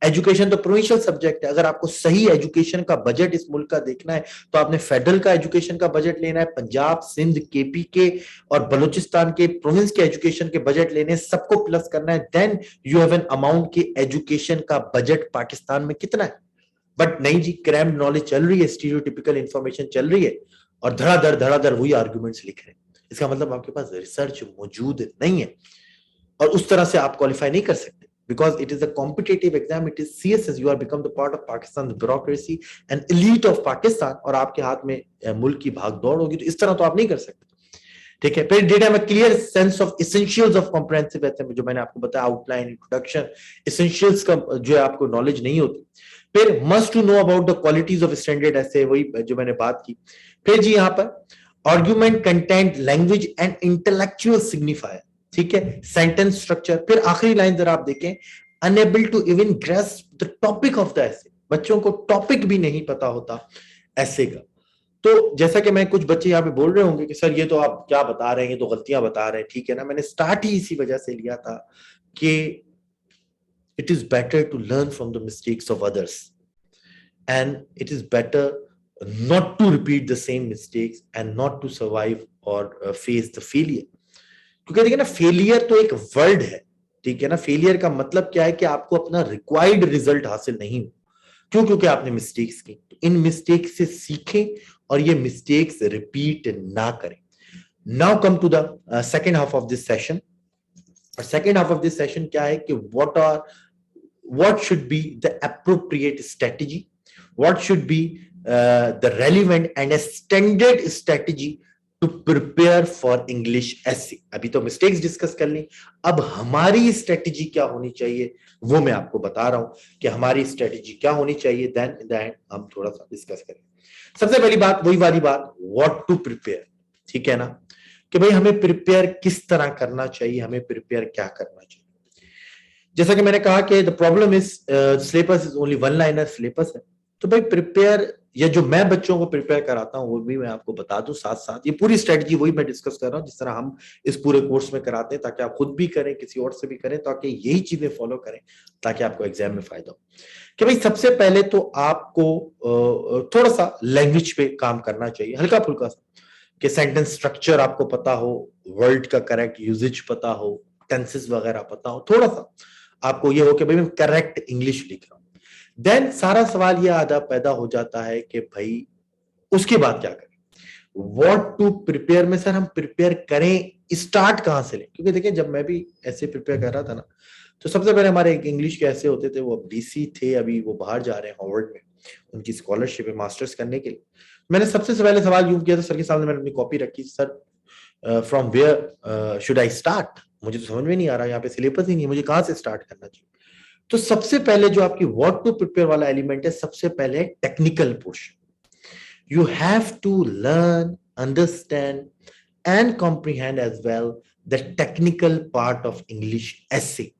S1: एजुकेशन तो प्रोविंशियल सब्जेक्ट है। अगर आपको सही एजुकेशन का बजट इस मुल्क का देखना है तो आपने फेडरल का एजुकेशन का बजट लेना है, पंजाब, सिंध, केपी के और बलूचिस्तान के प्रोविंस के एजुकेशन के बजट लेने हैं, सबको प्लस करना है। Then you have an amount की एजुकेशन का बजट पाकिस्तान में कितना है। बट नहीं जी, क्रैम्ड नॉलेज चल रही है, स्टीरियोटिपिकल इंफॉर्मेशन चल रही है और धड़ाधड़ वही आर्गुमेंट्स लिख रहे हैं। इसका मतलब आपके पास रिसर्च मौजूद नहीं है और उस तरह से आप क्वालिफाई नहीं कर सकते, because it is a competitive exam, it is CSS, you are become the part of Pakistan's bureaucracy and elite of Pakistan, और आपके हाथ में मुल्क की भाग दौड़ होगी, तो इस तरह तो आप नहीं कर सकते। ठीक है, फिर डेटा में clear sense of essentials of comprehensive essay जो मैंने आपको बताया, आउटलाइन, इंट्रोडक्शन, एसेंशियल्स का जो है आपको नॉलेज नहीं होती। फिर must to know about the qualities of standard essay, वही जो मैंने बात की। फिर जी यहाँ पर argument, content, language and intellectual signifier, ठीक है, सेंटेंस स्ट्रक्चर। फिर आखिरी लाइन जरा आप देखें, unable to even grasp the topic of the essay, बच्चों को टॉपिक भी नहीं पता होता ऐसे का। तो जैसा कि मैं, कुछ बच्चे यहाँ पे बोल रहे होंगे कि सर ये तो आप क्या बता रहे हैं, ये तो गलतियां बता रहे हैं, ठीक है ना, मैंने स्टार्ट ही इसी वजह से लिया था कि it is better to learn from the mistakes of others and it is better not to repeat the same mistakes and not to survive or face the failure। क्योंकि देखिए ना, फेलियर तो एक वर्ड है, ठीक है ना, फेलियर का मतलब क्या है कि आपको अपना रिक्वायर्ड रिजल्ट हासिल नहीं हो। क्यों? क्योंकि आपने मिस्टेक्स की। तो इन मिस्टेक्स से सीखें और ये मिस्टेक्स रिपीट ना करें। Now come to the second half of this session. Second half of this session क्या है कि what should be the appropriate strategy, what should be the relevant and a standard strategy to prepare for English essay। अभी तो mistakes discuss कर ली, अब हमारी strategy क्या होनी चाहिए वो मैं आपको बता रहा हूं कि हमारी स्ट्रेटेजी क्या होनी चाहिए। देन इन द एंड हम थोड़ा सा डिस्कस करेंगे। सबसे पहली बात, वही वाली बात, व्हाट टू प्रिपेयर, ठीक है ना, कि भाई हमें प्रिपेयर किस तरह करना चाहिए, हमें प्रिपेयर क्या करना चाहिए। जैसा कि मैंने कहा कि the problem is syllabus is only one liner syllabus है। तो भाई प्रिपेयर, या जो मैं बच्चों को प्रिपेयर कराता हूं वो भी मैं आपको बता दूं साथ साथ, ये पूरी स्ट्रेटजी वही मैं डिस्कस कर रहा हूं जिस तरह हम इस पूरे कोर्स में कराते हैं, ताकि आप खुद भी करें, किसी और से भी करें, ताकि यही चीजें फॉलो करें ताकि आपको एग्जाम में फायदा हो। कि भाई सबसे पहले तो आपको थोड़ा सा लैंग्वेज पे काम करना चाहिए, हल्का फुल्का सा, कि सेंटेंस स्ट्रक्चर आपको पता हो, वर्ड का करेक्ट यूजेज पता हो, टेंसेस वगैरह पता हो, थोड़ा सा आपको ये हो कि भाई मैं करेक्ट इंग्लिश लिख रहा हूं। देन सारा सवाल ये आधा पैदा हो जाता है कि भाई उसके बाद क्या करें, व्हाट टू प्रिपेयर में सर हम प्रिपेयर करें, स्टार्ट कहां से लें। क्योंकि देखिए जब मैं भी ऐसे प्रिपेयर कर रहा था ना, तो सबसे पहले हमारे एक इंग्लिश के ऐसे होते थे, वो डीसी थे, अभी वो बाहर जा रहे हैं हार्वर्ड में, उनकी स्कॉलरशिप है मास्टर्स करने के लिए। मैंने सबसे पहले सवाल यूं किया था सर के सामने, मैंने अपनी कॉपी रखी, sir from where should I start, मुझे तो समझ में नहीं आ रहा, यहाँ पे सिलेबस ही नहीं, मुझे कहां से स्टार्ट करना चाहिए। तो सबसे पहले जो आपकी व्हाट टू प्रिपेयर वाला एलिमेंट है, सबसे पहले technical portion. You have to learn, understand and comprehend as well the technical part of English essay.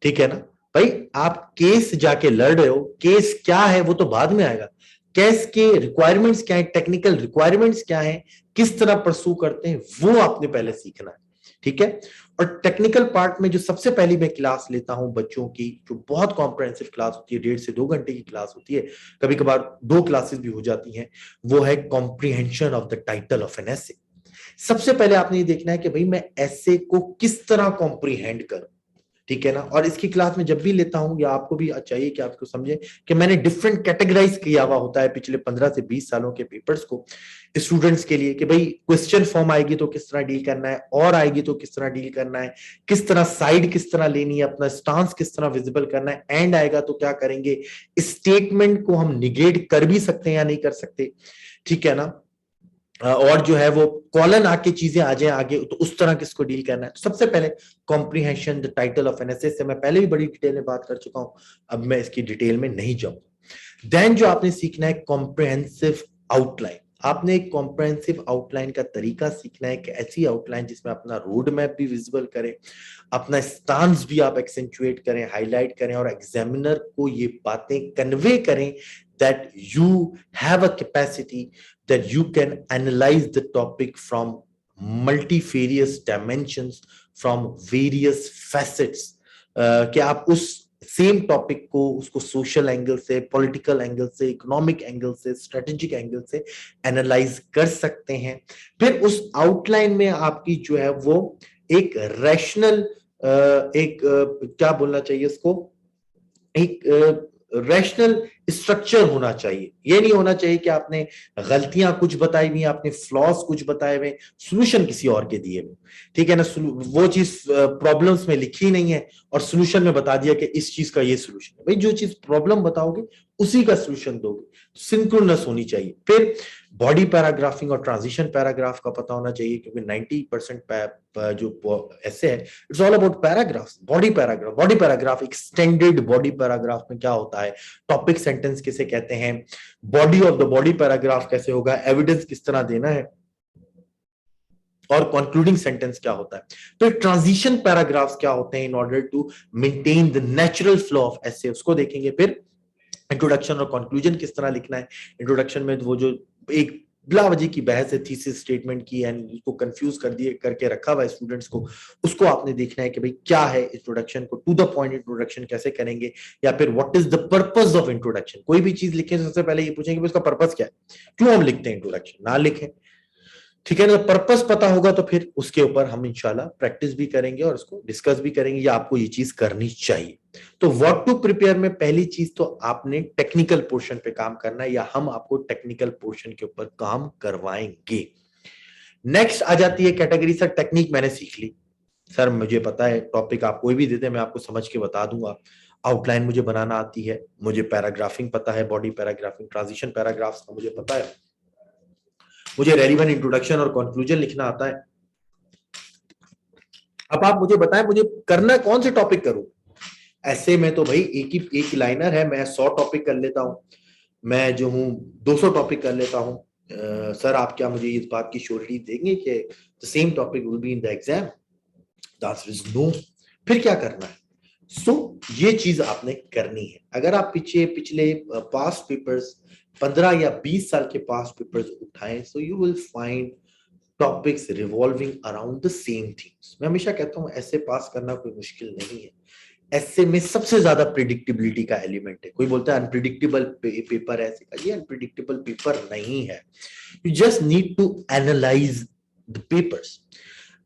S1: ठीक है ना भाई, आप केस जाके लड़ रहे हो, केस क्या है वो तो बाद में आएगा, केस के रिक्वायरमेंट्स क्या है, टेक्निकल रिक्वायरमेंट्स क्या है, किस तरह परसू करते हैं, वो आपने पहले सीखना है। ठीक है, और टेक्निकल पार्ट में जो सबसे पहली मैं क्लास लेता हूं बच्चों की, जो बहुत कॉम्प्रिहेंसिव क्लास होती है, 1.5 से 2 घंटे की क्लास होती है, कभी कभार 2 क्लासेस भी हो जाती हैं, वो है comprehension of the title of an essay. सबसे पहले आपने ये देखना है कि भाई मैं एसे को किस तरह कॉम्प्रिहेंड करूं, ठीक है ना। और इसकी क्लास में जब भी लेता हूं, या आपको भी चाहिए कि आपको समझे कि मैंने डिफरेंट कैटेगराइज किया हुआ होता है पिछले 15 से 20 सालों के पेपर्स को स्टूडेंट्स के लिए, कि भाई क्वेश्चन फॉर्म आएगी तो किस तरह डील करना है, और आएगी तो किस तरह डील करना है, किस तरह साइड किस तरह लेनी है, अपना स्टांस किस तरह विजिबल करना है, एंड आएगा तो क्या करेंगे, स्टेटमेंट को हम निगेट कर भी सकते हैं या नहीं कर सकते, ठीक है ना, और जो है वो कॉलन आके चीजें आ जाए आगे, तो उस तरह किसको डील करना है। तो सबसे पहले comprehension the title of an essay से मैं पहले भी बड़ी डिटेल में बात कर चुका हूं, अब मैं इसकी डिटेल में नहीं जाऊंगा। देन जो आपने सीखना है कॉम्प्रिहेंसिव आउटलाइन, आपने एक कॉम्प्रिहेंसिव आउटलाइन का तरीका सीखना है कि ऐसी आउटलाइन जिसमें अपना रोड मैप भी विजिबल करें, अपना स्टांस भी आप एक्सेंचुएट करें, हाईलाइट करें, और एग्जामिनर को ये बातें कन्वे करें that you have a capacity that you can analyze the topic from multifarious dimensions, from various facets, कि आप उस सेम टॉपिक को उसको सोशल एंगल से, पॉलिटिकल एंगल से, इकोनॉमिक एंगल से, स्ट्रेटेजिक एंगल से एनालाइज कर सकते हैं। फिर उस आउटलाइन में आपकी जो है वो एक रैशनल, क्या बोलना चाहिए उसको, एक रैशनल स्ट्रक्चर होना चाहिए। ये नहीं होना चाहिए कि आपने गलतियां कुछ बताई हुई, आपने फ्लॉस कुछ बताए हुए, सोल्यूशन किसी और के दिए हुए, ठीक है ना। वो चीज प्रॉब्लम्स में लिखी नहीं है और सोल्यूशन में बता दिया कि इस चीज का ये सोल्यूशन है। भाई जो चीज प्रॉब्लम बताओगे उसी का सोल्यूशन दोगे, सिंक्रोनस होनी चाहिए। फिर बॉडी पैराग्राफिंग और ट्रांजिशन पैराग्राफ का पता होना चाहिए, क्योंकि 90% जो ऐसे है it's all about paragraphs. Body paragraph, extended body paragraph में क्या होता है, टॉपिक सेंटेंस किसे कहते हैं, body of the body paragraph कैसे होगा, एविडेंस किस तरह देना है, और कंक्लूडिंग सेंटेंस क्या होता है। तो ट्रांजिशन पैराग्राफ्स क्या होते हैं in order to maintain the natural flow of essay, उसको देखेंगे। फिर इंट्रोडक्शन और कंक्लूजन किस तरह लिखना है। इंट्रोडक्शन में वो जो एक बिलावजी की बहस है थीसिस स्टेटमेंट की, एंड उसको कंफ्यूज कर दिए करके रखा हुआ है स्टूडेंट्स को, उसको आपने देखना है कि भाई क्या है इंट्रोडक्शन को, टू द पॉइंट इंट्रोडक्शन कैसे करेंगे, या फिर what is the purpose of introduction. कोई भी चीज लिखें सबसे पहले ये पूछेंगे उसका पर्पस क्या है, क्यों हम लिखते हैं इंट्रोडक्शन, ना लिखें, ठीक है ना। पर्पस पता होगा तो फिर उसके ऊपर हम इंशाल्लाह प्रैक्टिस भी करेंगे और उसको डिस्कस भी करेंगे, या आपको ये चीज करनी चाहिए। तो व्हाट टू प्रिपेयर में पहली चीज तो आपने टेक्निकल पोर्शन पे काम करना है, या हम आपको टेक्निकल पोर्शन के ऊपर काम करवाएंगे। नेक्स्ट आ जाती है कैटेगरी, सर टेक्निक मैंने सीख ली, सर मुझे पता है टॉपिक आप कोई भी देते मैं आपको समझ के बता दूंगा, आउटलाइन मुझे बनाना आती है, मुझे पैराग्राफिंग पता है, बॉडी पैराग्राफिंग, ट्रांजिशन पैराग्राफ्स का मुझे पता है, मुझे रेलिवेंट इंट्रोडक्शन और कंक्लूजन लिखना आता है। अब आप मुझे बताएं मुझे करना कौन से टॉपिक करूं। ऐसे में तो भाई एक लाइनर है, मैं 100 टॉपिक कर लेता हूं, मैं जो हूं 200 टॉपिक कर लेता हूं। सर आप क्या मुझे इस बात की श्योरिटी देंगे कि the same topic will be in the exam? The answer is no. फिर क्या करना है? ये चीज आपने करनी है। अगर आप पिछले पास्ट पेपर्स 15 या 20 साल के पास्ट पेपर्स उठाएं, so you will find topics revolving around the same themes. मैं हमेशा कहता हूं ऐसे पास करना कोई मुश्किल नहीं है। ऐसे में सबसे ज्यादा प्रिडिक्टेबिलिटी का एलिमेंट है। कोई बोलता है अनप्रिडिक्टेबल पेपर है, ये अनप्रिडिक्टेबल पेपर नहीं है। You just need to analyse the papers.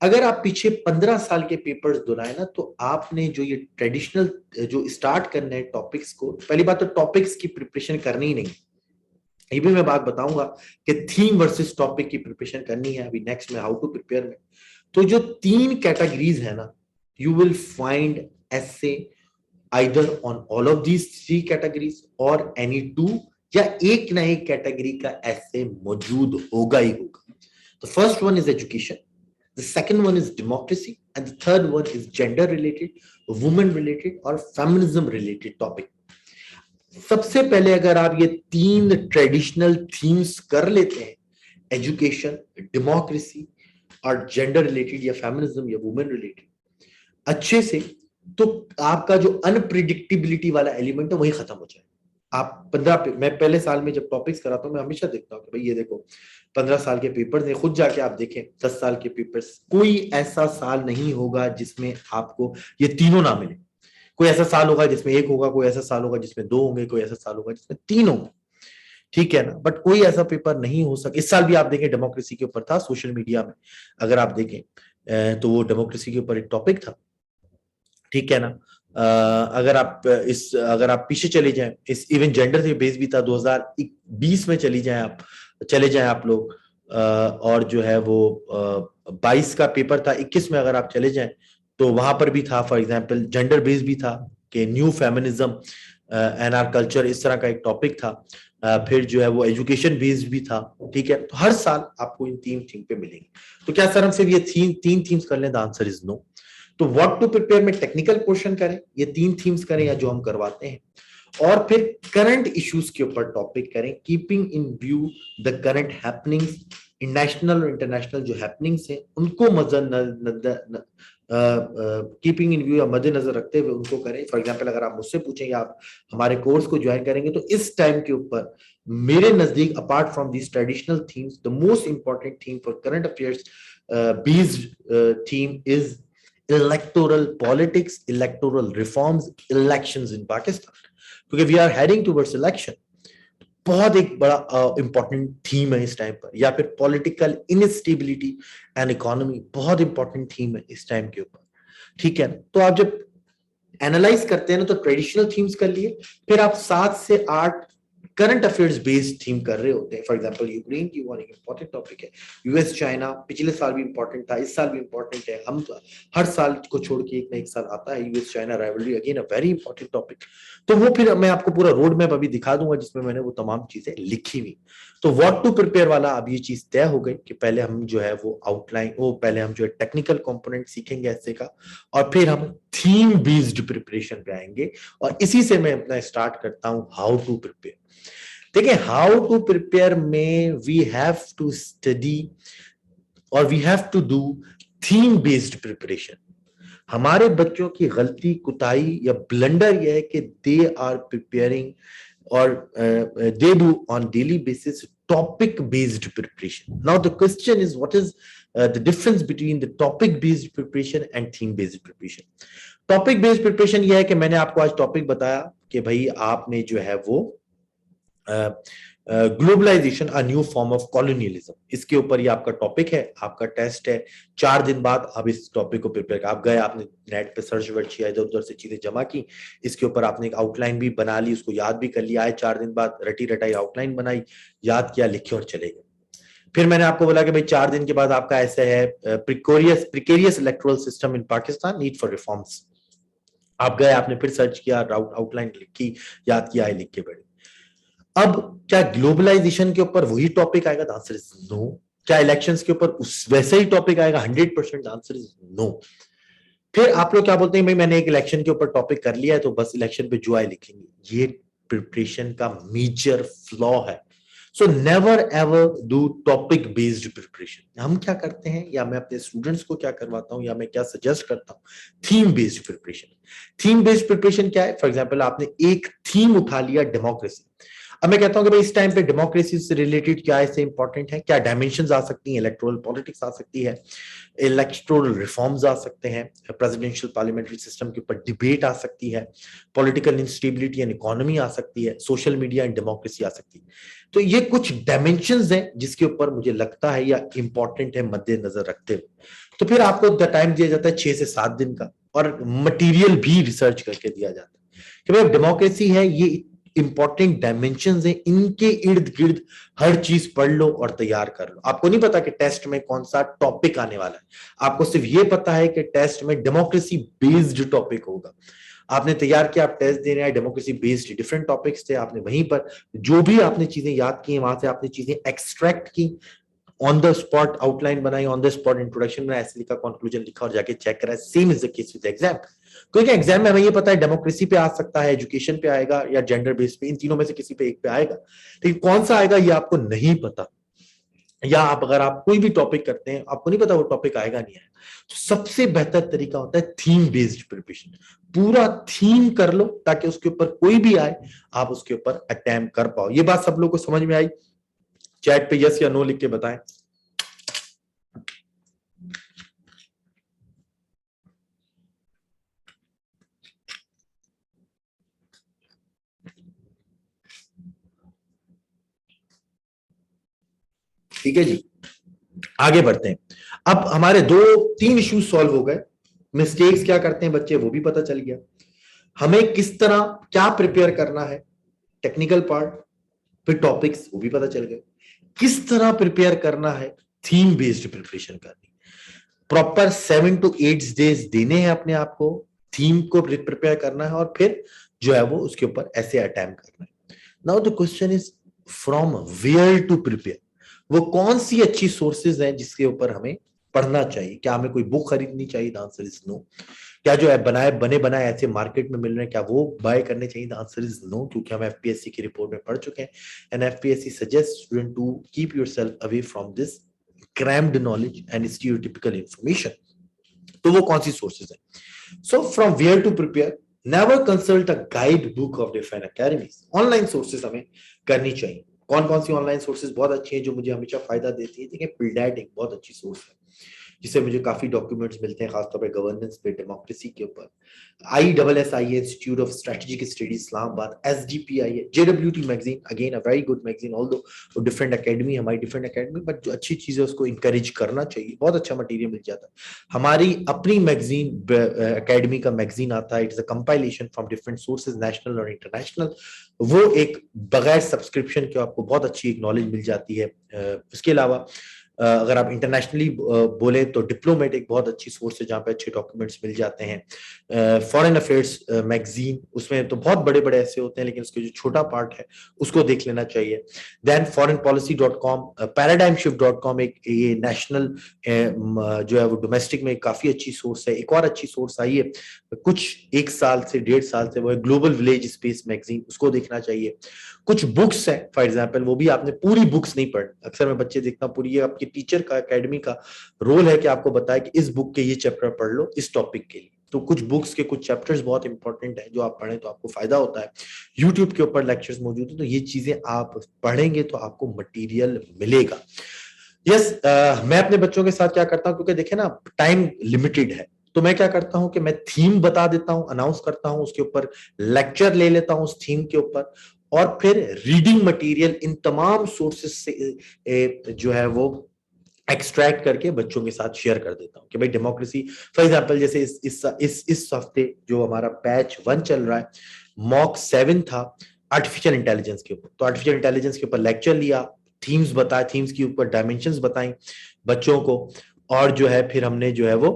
S1: अगर आप पीछे 15 साल के पेपर्स दोहराए ना, तो आपने जो ये ट्रेडिशनल जो स्टार्ट करने हैं टॉपिक्स को, पहली बात तो टॉपिक्स की प्रिपरेशन करनी ही नहीं, ये भी मैं बात बताऊंगा कि थीम वर्सेस टॉपिक की प्रिपरेशन करनी है अभी नेक्स्ट में हाउ टू प्रिपेयर में। तो जो 3 कैटेगरीज है ना, you will find essay either on all of these 3 categories or any 2, या एक ना एक कैटेगरी का essay मौजूद होगा ही होगा। The first one is education, the second one is democracy, and the third one is gender related, women related और feminism related topic। सबसे पहले अगर आप ये 3 ट्रेडिशनल थीम्स कर लेते हैं, एजुकेशन, डेमोक्रेसी और जेंडर रिलेटेड या फेमिनिज्म या वुमेन रिलेटेड अच्छे से, तो आपका जो अनप्रिडिक्टेबिलिटी वाला एलिमेंट है वही खत्म हो जाए। आप 15 मैं पहले साल में जब टॉपिक्स कराता हूं मैं हमेशा देखता हूं कि भाई ये देखो 15 साल के पेपर्स हैं, खुद जाके आप देखें 10 साल के पेपर्स, कोई ऐसा साल नहीं होगा जिसमें आपको ये तीनों ना मिले। कोई ऐसा साल होगा जिसमें 1 होगा, कोई ऐसा साल होगा जिसमें 2 होंगे, कोई ऐसा साल होगा जिसमें 3 होंगे, ठीक है ना। बट कोई ऐसा पेपर नहीं हो सकता। इस साल भी आप देखें डेमोक्रेसी के ऊपर था, सोशल मीडिया में अगर आप देखें तो वो डेमोक्रेसी के ऊपर एक टॉपिक था, ठीक है ना। अगर आप पीछे चले जाएं, इस इवन जेंडर से बेस भी था, 2020 में चले जाएं आप लोग, और जो है वो 22 का पेपर था, 21 में अगर आप चले जाएं तो वहां पर भी था, फॉर एग्जांपल जेंडर बेस भी था कि new feminism and our culture, इस तरह का एक टॉपिक था। फिर जो है वो एजुकेशन बेस्ड भी था, ठीक है। तो हर साल आपको इन 3 थीम पे मिलेंगे। तो क्या सर हम सिर्फ ये 3 थीम्स कर लें? The answer is no. तो व्हाट टू प्रिपेयर में टेक्निकल पोर्शन करें, ये 3 थीम्स करें या जो हम करवाते हैं, और फिर करंट इश्यूज के ऊपर टॉपिक करें, keeping in view the current happenings, national और इंटरनेशनल जो हैपनिंग्स हैं उनको कीपिंग इन व्यू या मद्देनजर रखते हुए उनको करें। फॉर एग्जांपल अगर आप मुझसे पूछेंगे आप हमारे कोर्स को ज्वाइन करेंगे, तो इस टाइम के ऊपर मेरे नजदीक apart from this traditional themes the most important theme for current affairs based theme is electoral politics, electoral reforms, elections in Pakistan, क्योंकि we are heading towards election. बहुत एक बड़ा इंपॉर्टेंट थीम है इस टाइम पर, या फिर पॉलिटिकल इनस्टेबिलिटी एंड इकोनॉमी, बहुत इंपॉर्टेंट थीम है इस टाइम के ऊपर, ठीक है। तो आप जब एनालाइज करते हैं ना, तो ट्रेडिशनल थीम्स कर लिए, फिर आप 7 से 8 करंट अफेयर्स बेस्ड थीम कर रहे होते हैं। फॉर एग्जांपल यूक्रेन की वॉर एक इंपॉर्टेंट टॉपिक है, यूएस चाइना पिछले साल भी इंपॉर्टेंट था, इस साल भी इंपॉर्टेंट है, हम हर साल को छोड़ के एक ना एक साल आता है US China rivalry, again a very important topic. तो वो फिर मैं आपको पूरा रोड मैप अभी दिखा दूंगा जिसमें मैंने वो तमाम चीजें लिखी हुई। तो व्हाट टू प्रिपेयर वाला अब ये चीज तय हो गई कि पहले हम जो है वो आउटलाइन, वो पहले हम जो है टेक्निकल कंपोनेंट सीखेंगे ऐसे का, और फिर हम थीम बेस्ड प्रिपरेशन पे आएंगे। और इसी से मैं अपना स्टार्ट करता हूं हाउ टू प्रिपेयर। देखिए, हाउ टू प्रिपेयर में वी हैव टू स्टडी और we have to do theme based preparation. हमारे बच्चों की गलती, कुताई या ब्लंडर यह है कि दे आर प्रिपेयरिंग और they do on daily basis topic based preparation. Now the question is what is the difference between the topic based preparation and theme based preparation. Topic based preparation यह है कि मैंने आपको आज topic बताया कि भाई आपने जो है वो globalisation a new form of colonialism, इसके ऊपर ये आपका टॉपिक है, आपका टेस्ट है। 4 दिन बाद आप इस टॉपिक को प्रिपेयर कर, आप गए, आपने नेट पे सर्च वर्च किया, इधर उधर से चीजें जमा की, इसके ऊपर आपने एक आउटलाइन भी बना ली, उसको याद भी कर लिया, आए 4 दिन बाद रटी रटाई आउटलाइन बनाई, याद किया, लिखे और चले गए। फिर मैंने आपको बोला कि भाई 4 दिन के बाद आपका ऐसे है precarious electoral system in Pakistan, need for reforms. आप गए, आपने फिर सर्च किया, आउटलाइन लिखी, याद किया, लिख के बैठे। अब क्या ग्लोबलाइजेशन के ऊपर वही टॉपिक आएगा? The answer is no. क्या इलेक्शंस के ऊपर उस वैसे ही टॉपिक आएगा 100%? Answer is no. फिर आप लोग क्या बोलते हैं, भाई मैंने एक इलेक्शन के ऊपर टॉपिक कर लिया है तो बस इलेक्शन पे जो आए लिखेंगे। ये प्रिपरेशन का मेजर फ्लॉ है। So never ever do topic based preparation. हम क्या करते हैं, या मैं अपने स्टूडेंट्स को क्या करवाता हूं, या मैं क्या सजेस्ट करता हूं, theme based preparation. Theme based preparation क्या है? फॉर एग्जाम्पल आपने एक थीम उठा लिया, डेमोक्रेसी। अब मैं कहता हूं कि भाई इस टाइम पे डेमोक्रेसी से रिलेटेड क्या ऐसे इंपॉर्टेंट है, क्या डायमेंशंस आ सकती हैं, इलेक्टोरल पॉलिटिक्स आ सकती है, इलेक्टोरल रिफॉर्म्स आ सकते हैं, प्रेसिडेंशियल पार्लियामेंट्री सिस्टम के ऊपर डिबेट आ सकती है, पॉलिटिकल इंस्टेबिलिटी एंड इकोनॉमी आ सकती है, सोशल मीडिया एंड डेमोक्रेसी आ सकती है। तो ये कुछ डायमेंशंस हैं जिसके ऊपर मुझे लगता है या इंपॉर्टेंट है मद्देनजर रखते हुए। तो फिर आपको टाइम दिया जाता है 6 से 7 दिन का, और मटेरियल भी रिसर्च करके दिया जाता है कि भाई डेमोक्रेसी है, ये इंपॉर्टेंट डायमेंशंस हैं, इनके इर्द गिर्द हर चीज पढ़ लो और तैयार कर लो। आपको नहीं पता कि टेस्ट में कौन सा टॉपिक आने वाला है, आपको सिर्फ ये पता है कि टेस्ट में डेमोक्रेसी बेस्ड टॉपिक होगा। आपने तैयार किया, आप टेस्ट दे रहे हैं, डेमोक्रेसी बेस्ड डिफरेंट टॉपिक्स थे, आपने वहीं पर जो भी आपने चीजें याद की वहां से आपने चीजें एक्सट्रैक्ट की, ऑन द स्पॉट आउटलाइन बनाई, ऑन द स्पॉट इंट्रोडक्शन बनाया, ऐसे लिखा, कंक्लूजन लिखा और जाके चेक करा। Same is the case with exam. क्योंकि एग्जाम में हमें ये पता है डेमोक्रेसी पे आ सकता है, एजुकेशन पे आएगा, या जेंडर बेस पे, इन तीनों में से किसी पे एक पे आएगा, लेकिन कौन सा आएगा ये आपको नहीं पता। या आप अगर आप कोई भी टॉपिक करते हैं, आपको नहीं पता वो टॉपिक आएगा नहीं आएगा, तो सबसे बेहतर तरीका होता है थीम बेस्ड प्रिपरेशन। पूरा थीम कर लो ताकि उसके ऊपर कोई भी आए आप उसके ऊपर अटेम्प्ट कर पाओ। ये बात सब लोगों को समझ में आई? चैट पे यस या नो लिख के बताएं। ठीक है जी, आगे बढ़ते हैं। अब हमारे 2-3 इश्यूज सॉल्व हो गए। मिस्टेक्स क्या करते हैं बच्चे वो भी पता चल गया, हमें किस तरह क्या प्रिपेयर करना है, टेक्निकल पार्ट, फिर टॉपिक्स वो भी पता चल गए, किस तरह प्रिपेयर करना है, थीम बेस्ड प्रिपरेशन करनी, प्रॉपर 7 to 8 डेज देने हैं अपने आप को, थीम को प्रिपेयर करना है, और फिर जो है वो उसके ऊपर ऐसे अटेम्प्ट करना है। Now the question is from where to prepare. वो कौन सी अच्छी सोर्सेज हैं जिसके ऊपर हमें पढ़ना चाहिए? क्या हमें कोई बुक खरीदनी चाहिए? The answer is no. क्या जो है बने बनाए ऐसे मार्केट में मिल रहे हैं, क्या वो बाय करने चाहिए? द आंसर इज नो, क्योंकि हम एफपीएससी की रिपोर्ट में पढ़ चुके हैं, and FPSC suggest student to keep yourself away from this crammed knowledge and stereotypical information. तो वो कौन सी सोर्सेज है? So from where to prepare, never consult a guide book of different academies. Online sources हमें करनी चाहिए। कौन कौन सी ऑनलाइन सोर्सेज बहुत अच्छी है जो मुझे हमेशा फायदा देती है? देखिए, पिल्डेट एक बहुत अच्छी सोर्स है, जिससे मुझे काफी डॉक्यूमेंट्स मिलते हैं, खासतौर पे गवर्नेंस पे, डेमोक्रेसी के ऊपर। ISSI institute of strategic studies Islamabad, SDPI है, JWT magazine, again a very good magazine, although different academy, हमारी डिफरेंट एकेडमी, बट जो अच्छी चीज है उसको इंकरेज करना चाहिए, बहुत अच्छा मटेरियल मिल जाता है। हमारी अपनी मैगजीन एकेडमी का मैगजीन आता है, it is a compilation from different sources, national और इंटरनेशनल। वो एक बगैर सब्सक्रिप्शन के आपको बहुत अच्छी एक नॉलेज मिल जाती है। उसके अलावा अगर आप इंटरनेशनली बोले तो डिप्लोमेट एक बहुत अच्छी सोर्स है जहाँ पे अच्छे डॉक्यूमेंट्स मिल जाते हैं। फॉरेन अफेयर्स मैगजीन, उसमें तो बहुत बड़े बड़े ऐसे होते हैं, लेकिन उसके जो छोटा पार्ट है उसको देख लेना चाहिए। देन foreignpolicy.com, paradigmshift.com एक ये नेशनल जो है वो डोमेस्टिक में काफी अच्छी सोर्स है। एक और अच्छी सोर्स आई है कुछ 1 साल से 1.5 साल से, वो है ग्लोबल विलेज स्पेस मैगजीन, उसको देखना चाहिए। कुछ बुक्स हैं फॉर एग्जांपल, वो भी आपने पूरी बुक्स नहीं पढ़, अक्सर मैं बच्चे देखता हूँ पूरी, आपके टीचर का एकेडमी का रोल है कि आपको बताए कि इस बुक के ये चैप्टर पढ़ लो इस टॉपिक के लिए। तो कुछ बुक्स के कुछ चैप्टर्स बहुत इंपॉर्टेंट है, जो आप पढ़ें तो आपको फायदा होता है। यूट्यूब के ऊपर लेक्चर्स मौजूद है, तो ये चीजें आप पढ़ेंगे तो आपको मटेरियल मिलेगा। यस, मैं अपने बच्चों के साथ क्या करता हूँ, क्योंकि देखे ना टाइम लिमिटेड है, तो मैं क्या करता हूं कि मैं थीम बता देता हूं, अनाउंस करता हूं, उसके ऊपर लेक्चर ले लेता हूं उस थीम के ऊपर, और फिर रीडिंग मटेरियल इन तमाम सोर्सेस से जो है वो एक्सट्रैक्ट करके बच्चों के साथ शेयर कर देता हूं कि भाई डेमोक्रेसी, फॉर एग्जांपल जैसे इस हफ्ते जो हमारा बैच 1 चल रहा है, मॉक 7 था आर्टिफिशियल इंटेलिजेंस के ऊपर, तो आर्टिफिशियल इंटेलिजेंस के ऊपर लेक्चर लिया, थीम्स बताए, थीम्स के ऊपर डायमेंशंस बताई बच्चों को, और जो है फिर हमने जो है वो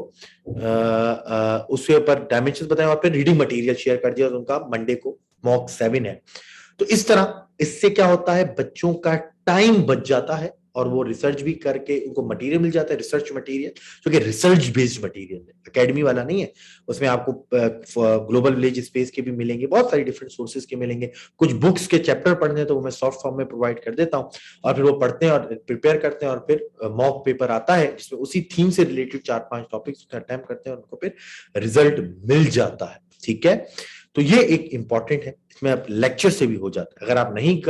S1: उसके ऊपर डायमेंशंस बताए, और फिर रीडिंग मटेरियल शेयर कर दिया, और उनका मंडे को मॉक 7 है। तो इस तरह इससे क्या होता है, बच्चों का टाइम बच जाता है, और वो रिसर्च भी करके उनको मटेरियल मिल जाता है, रिसर्च मटेरियल, जो कि रिसर्च बेस्ड मटेरियल है, एकेडमी वाला नहीं है। उसमें आपको ग्लोबल विलेज स्पेस के भी मिलेंगे, बहुत सारी डिफरेंट सोर्सेज के मिलेंगे। कुछ बुक्स के चैप्टर पढ़ने तो वो मैं सॉफ्ट फॉर्म में प्रोवाइड कर देता हूँ, और फिर वो पढ़ते हैं और प्रिपेयर करते हैं, और फिर मॉक पेपर आता है जिसमें उसी थीम से रिलेटेड 4-5 टॉपिक्स अटेम्प्ट करते हैं, और उनको फिर रिजल्ट मिल जाता है। ठीक है, तो ये एक इंपॉर्टेंट है, इसमें आप लेक्चर से भी हो जाता है। अगर आप नहीं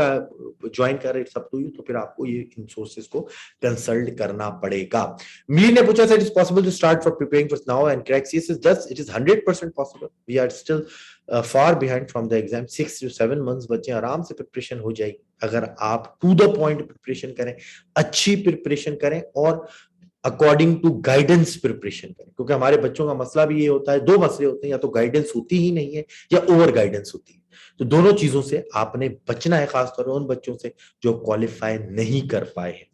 S1: ज्वाइन कर रहे सब टू यू, तो फिर आपको ये इन सोर्सेज को कंसल्ट करना पड़ेगा। मीर ने पूछा it is possible to start for preparing for now and crack CSS? Just it is 100% possible. We are still far behind from the exam, 6 to 7 months बच्चे, आराम से प्रिपरेशन हो जाएगी अगर आप टू द पॉइंट प्रिपरेशन करें, अच्छी preparation करें, और अकॉर्डिंग टू गाइडेंस प्रिपरेशन करें। क्योंकि हमारे बच्चों का मसला भी ये होता है, 2 मसले होते हैं, या तो गाइडेंस होती ही नहीं है या ओवर गाइडेंस होती है। तो दोनों चीजों से आपने बचना है, खासतौर पर उन बच्चों से जो क्वालिफाई नहीं कर पाए हैं।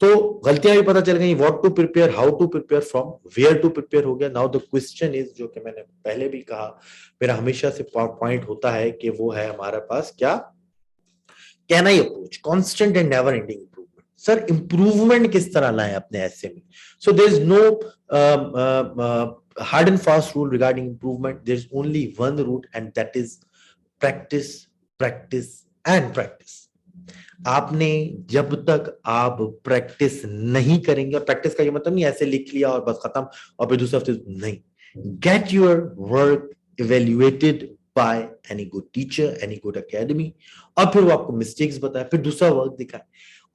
S1: तो गलतियां भी पता चल गई, what to prepare, how to prepare, from where to prepare हो गया। नाउ द क्वेश्चन इज, जो कि मैंने पहले भी कहा, मेरा हमेशा से पॉइंट होता है कि वो है हमारे पास क्या, can I approach constant and never ending improvement. Sir improvement किस तरह लाएं अपने ऐसे में? So there is no hard and fast rule regarding improvement. There's only one route, and that is practice, practice and practice. आपने जब तक आप प्रैक्टिस नहीं करेंगे, और प्रैक्टिस का ये मतलब नहीं ऐसे लिख लिया और बस खत्म और फिर दूसरे हफ्ते नहीं, get your work evaluated by any good teacher, any good academy, और फिर वो आपको मिस्टेक्स बताए, फिर दूसरा वर्क दिखाए,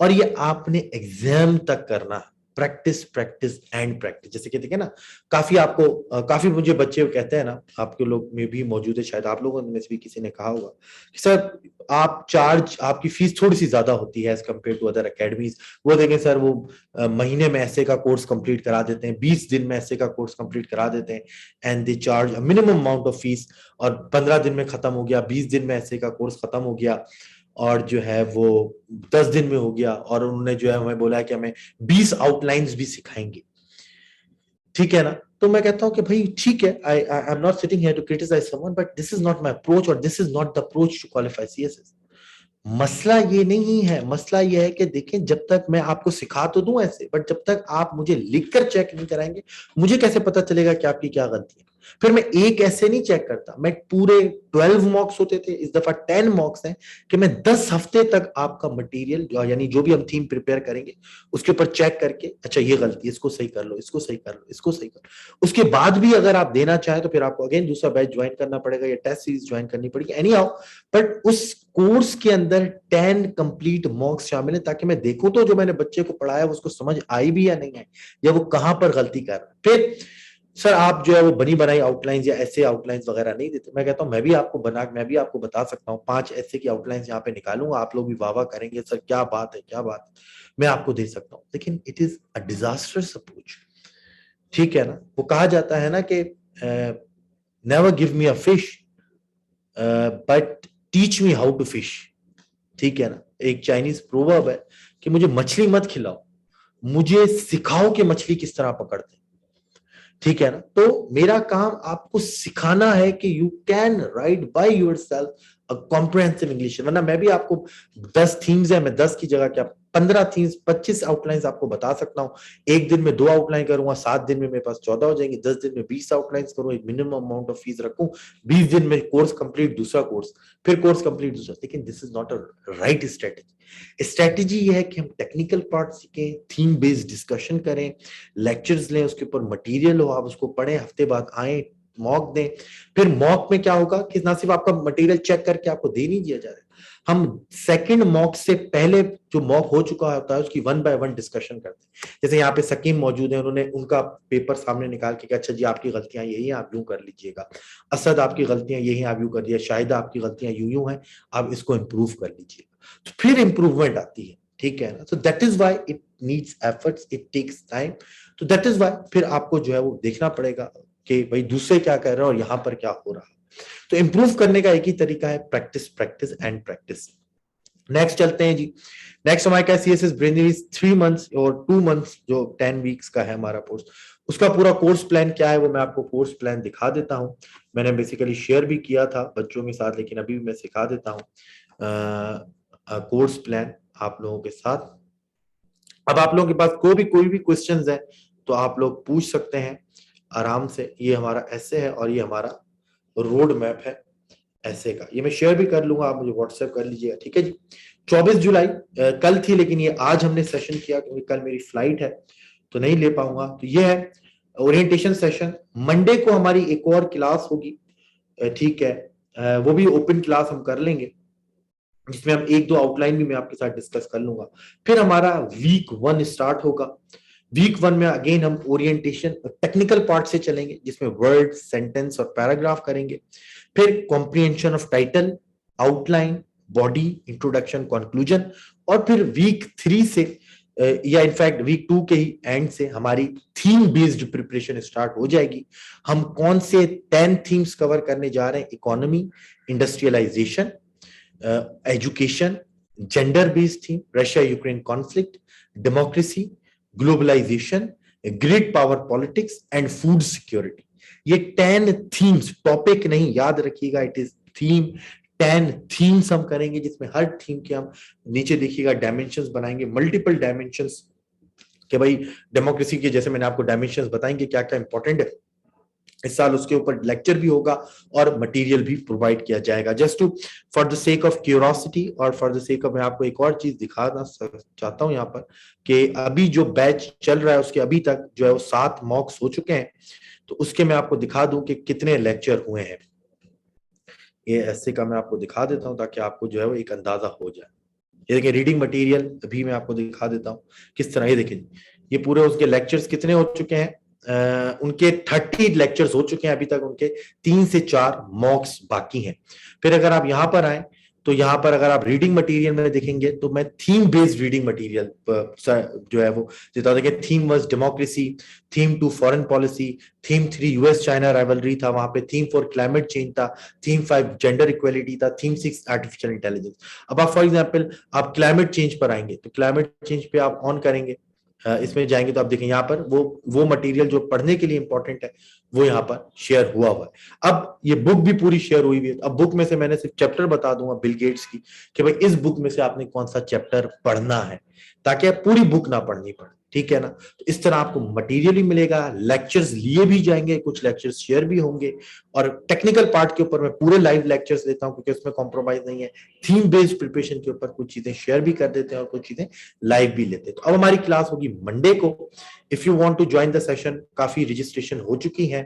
S1: और ये आपने एग्जाम तक करना। Practice, practice and practice. जैसे कहते हैं ना, काफी मुझे बच्चे कहते हैं ना, आपके लोग में भी मौजूद है, शायद आप लोगों में से भी किसी ने कहा होगा कि सर आपकी फीस थोड़ी सी ज्यादा होती है as compare to other academies. वो देखें सर, वो महीने में ऐसे का कोर्स कंप्लीट करा देते हैं, 20 दिन में ऐसे का कोर्स कंप्लीट करा देते हैं, and they charge a minimum amount of fees, और 15 दिन में खत्म हो गया, 20 दिन में ऐसे का कोर्स खत्म हो गया, और जो है वो 10 दिन में हो गया, और उन्होंने जो है हमें बोला कि हमें 20 आउटलाइंस भी सिखाएंगे। ठीक है ना? तो मैं कहता हूं कि भाई ठीक है, I am not sitting here to criticize someone, but this is not my approach, और this is not the approach to qualify CSS. मसला ये नहीं है, मसला ये है कि देखें, जब तक मैं आपको सिखा तो दूं ऐसे, बट जब तक आप मुझे लिखकर चेक नहीं कराएंगे, मुझे कैसे पता चलेगा कि आपकी क्या गलती है? फिर मैं एक ऐसे नहीं चेक करता, मैं पूरे 12 मॉक्स होते थे, इस दफा 10 मॉक्स हैं कि मैं 10 हफ्ते तक आपका मटेरियल यानी जो भी हम थीम प्रिपेयर करेंगे उसके ऊपर चेक करके, अच्छा ये गलती, इसको सही कर लो, इसको सही कर लो, इसको सही कर लो। उसके बाद भी अगर आप देना चाहें तो फिर आपको अगेन दूसरा बैच ज्वाइन करना पड़ेगा या टेस्ट सीरीज ज्वाइन करनी पड़ेगी, एनी हाउ। बट उस कोर्स के अंदर 10 कंप्लीट मॉक्स शामिल है ताकि मैं देखूं तो जो मैंने बच्चे को पढ़ाया उसको समझ आई भी या नहीं आई, या वो कहां पर गलती कर रहा है। फिर सर आप जो है वो बनी बनाई आउटलाइंस या ऐसे आउटलाइंस वगैरह नहीं देते। मैं कहता हूं मैं भी आपको बता सकता हूँ, 5 ऐसे की आउटलाइंस यहाँ पे निकालूंगा, आप लोग भी वाह वाह करेंगे, सर क्या बात है क्या बात है, मैं आपको दे सकता हूँ। लेकिन it is a disasters approach, ठीक है ना। वो कहा जाता है ना कि never give me a fish but teach me how to fish, ठीक है ना। एक चाइनीज प्रोवर्ब है कि मुझे मछली मत खिलाओ, मुझे सिखाओ कि मछली किस तरह पकड़ते, ठीक है ना। तो मेरा काम आपको सिखाना है कि you can write by yourself a comprehensive English. वरना मैं भी आपको 10 थीम्स है, मैं 10 की जगह क्या 15 थीम्स 25 आउटलाइंस आपको बता सकता हूँ। एक दिन में 2 आउटलाइन करूंगा, 7 दिन में मेरे पास 14 हो जाएंगे, 10 दिन में 20 आउटलाइंस करूँ, एक मिनिमम अमाउंट ऑफ फीस रखूं, 20 दिन में कोर्स कंप्लीट, दूसरा कोर्स, फिर कोर्स कंप्लीट दूसरा। लेकिन this is not a right strategy. Strategy ये है कि हम टेक्निकल पार्ट सीखें, थीम बेस्ड डिस्कशन करें, लेक्चर्स लें, उसके ऊपर मटेरियल हो, आप उसको पढ़ें, हफ्ते बाद आए, मॉक दें। फिर मॉक में क्या होगा कि ना सिर्फ आपका मटेरियल चेक करके आपको दे नहीं दिया जा रहा है, हम सेकंड मॉक से पहले जो मॉक हो चुका होता है उसकी 1 बाय 1 डिस्कशन करते हैं। जैसे यहाँ पे सकीम मौजूद है, उन्होंने उनका पेपर सामने निकाल के अच्छा जी आपकी गलतियां यही हैं, आप यूं कर लीजिएगा, असद आपकी गलतियां यही हैं, आप यूं कर लीजिए, शाहिदा आपकी गलतियां यूं यूं हैं, आप इसको इंप्रूव कर लीजिएगा। तो फिर इंप्रूवमेंट आती है, ठीक है ना। So that is why it needs efforts, it takes time. तो दैट इज व्हाई फिर आपको जो है वो देखना पड़ेगा कि भाई दूसरे क्या कर रहे हैं और यहाँ पर क्या हो रहा है। तो इंप्रूव करने का एक ही तरीका है, practice practice and practice. Next चलते हैं जी। नेक्स्ट हमारे क्या सीएसएस ब्रेन 3 मंथ्स और 2 मंथ्स जो 10 वीक्स का है हमारा कोर्स, उसका पूरा कोर्स प्लान क्या है वो मैं आपको कोर्स प्लान दिखा देता हूं। मैंने बेसिकली शेयर भी किया था बच्चों के साथ, लेकिन अभी भी मैं सिखा देता हूं कोर्स प्लान आप लोगों के साथ। अब आप लोगों के पास कोई भी क्वेश्चंस है तो आप लोग पूछ सकते हैं आराम से। ये हमारा ऐसे है और ये हमारा रोड मैप है ऐसे का, ये मैं शेयर भी कर लूंगा, आप मुझे व्हाट्सएप कर लीजिएगा, ठीक है जी। 24 जुलाई कल थी, लेकिन ये आज हमने सेशन किया क्योंकि कल मेरी फ्लाइट है तो नहीं ले पाऊंगा। तो ये है ओरिएंटेशन सेशन। मंडे को हमारी एक और क्लास होगी, ठीक है, वो भी ओपन क्लास हम कर लेंगे जिसमें हम 1-2 आउटलाइन भी मैं आपके साथ डिस्कस कर लूंगा। फिर हमारा वीक 1 स्टार्ट होगा। वीक 1 में अगेन हम ओरिएंटेशन टेक्निकल पार्ट से चलेंगे जिसमें वर्ड, सेंटेंस और पैराग्राफ करेंगे। फिर comprehension of title, outline, body, introduction, conclusion. और फिर वीक 3 से या इनफैक्ट वीक 2 के ही एंड से हमारी थीम बेस्ड प्रिपरेशन स्टार्ट हो जाएगी। हम कौन से 10 थीम्स कवर करने जा रहे हैं? Economy, industrialisation, education, gender based theme, Russia Ukraine conflict, democracy, globalisation, great power politics and food security. ये 10 थीम्स, टॉपिक नहीं, याद रखिएगा, इट इज थीम। 10 थीम्स हम करेंगे जिसमें हर थीम के हम नीचे देखिएगा डायमेंशंस बनाएंगे, मल्टीपल डायमेंशंस कि भाई डेमोक्रेसी के जैसे मैंने आपको डायमेंशंस बताएंगे क्या क्या इंपॉर्टेंट है इस साल, उसके ऊपर लेक्चर भी होगा और मटेरियल भी प्रोवाइड किया जाएगा। Just to for the sake of curiosity और फॉर द सेक ऑफ, मैं आपको एक और चीज दिखाना चाहता हूं यहाँ पर कि अभी जो बैच चल रहा है उसके अभी तक जो है वो 7 मॉक्स हो चुके हैं। तो उसके मैं आपको दिखा दूं कि कितने लेक्चर हुए हैं। ये ऐसे का मैं आपको दिखा देता हूं ताकि आपको जो है वो एक अंदाजा हो जाए। ये देखिए रीडिंग मटेरियल अभी मैं आपको दिखा देता हूँ किस तरह। ये देखिए ये पूरे उसके लेक्चर्स कितने हो चुके हैं, उनके 30 लेक्चर्स हो चुके हैं अभी तक, उनके 3 से 4 मॉक्स बाकी हैं। फिर अगर आप यहाँ पर आए तो यहाँ पर अगर आप रीडिंग मटेरियल में देखेंगे तो मैं थीम बेस्ड रीडिंग मटेरियल जो है वो देता हूँ। देखिए theme was democracy, theme 2 foreign policy, theme 3 US China rivalry था, वहां पे थीम 4 क्लाइमेट चेंज था, थीम 5 जेंडर इक्वेलिटी था, थीम 6 आर्टिफिशियल इंटेलिजेंस। अब आप फॉर एग्जाम्पल आप क्लाइमेट चेंज पर आएंगे तो क्लाइमेट चेंज पे आप ऑन करेंगे, इसमें जाएंगे तो आप देखें यहाँ पर वो मटेरियल जो पढ़ने के लिए इंपॉर्टेंट है वो यहाँ पर शेयर हुआ हुआ है। अब ये बुक भी पूरी शेयर हुई हुई है। अब बुक में से मैंने सिर्फ चैप्टर बता दूंगा बिल गेट्स की कि भाई इस बुक में से आपने कौन सा चैप्टर पढ़ना है ताकि आप पूरी बुक ना पढ़नी पड़े, ठीक है ना। तो इस तरह आपको मटेरियल भी मिलेगा, लेक्चर्स लिए भी जाएंगे, कुछ लेक्चर्स शेयर भी होंगे, और टेक्निकल पार्ट के ऊपर मैं पूरे लाइव लेक्चर्स लेता हूं क्योंकि उसमें कॉम्प्रोमाइज नहीं है। थीम बेस्ड प्रिपरेशन के ऊपर कुछ चीजें शेयर भी कर देते हैं और कुछ चीजें लाइव भी लेते हैं। तो अब हमारी क्लास होगी मंडे को। If you want to join the session, काफी रजिस्ट्रेशन हो चुकी है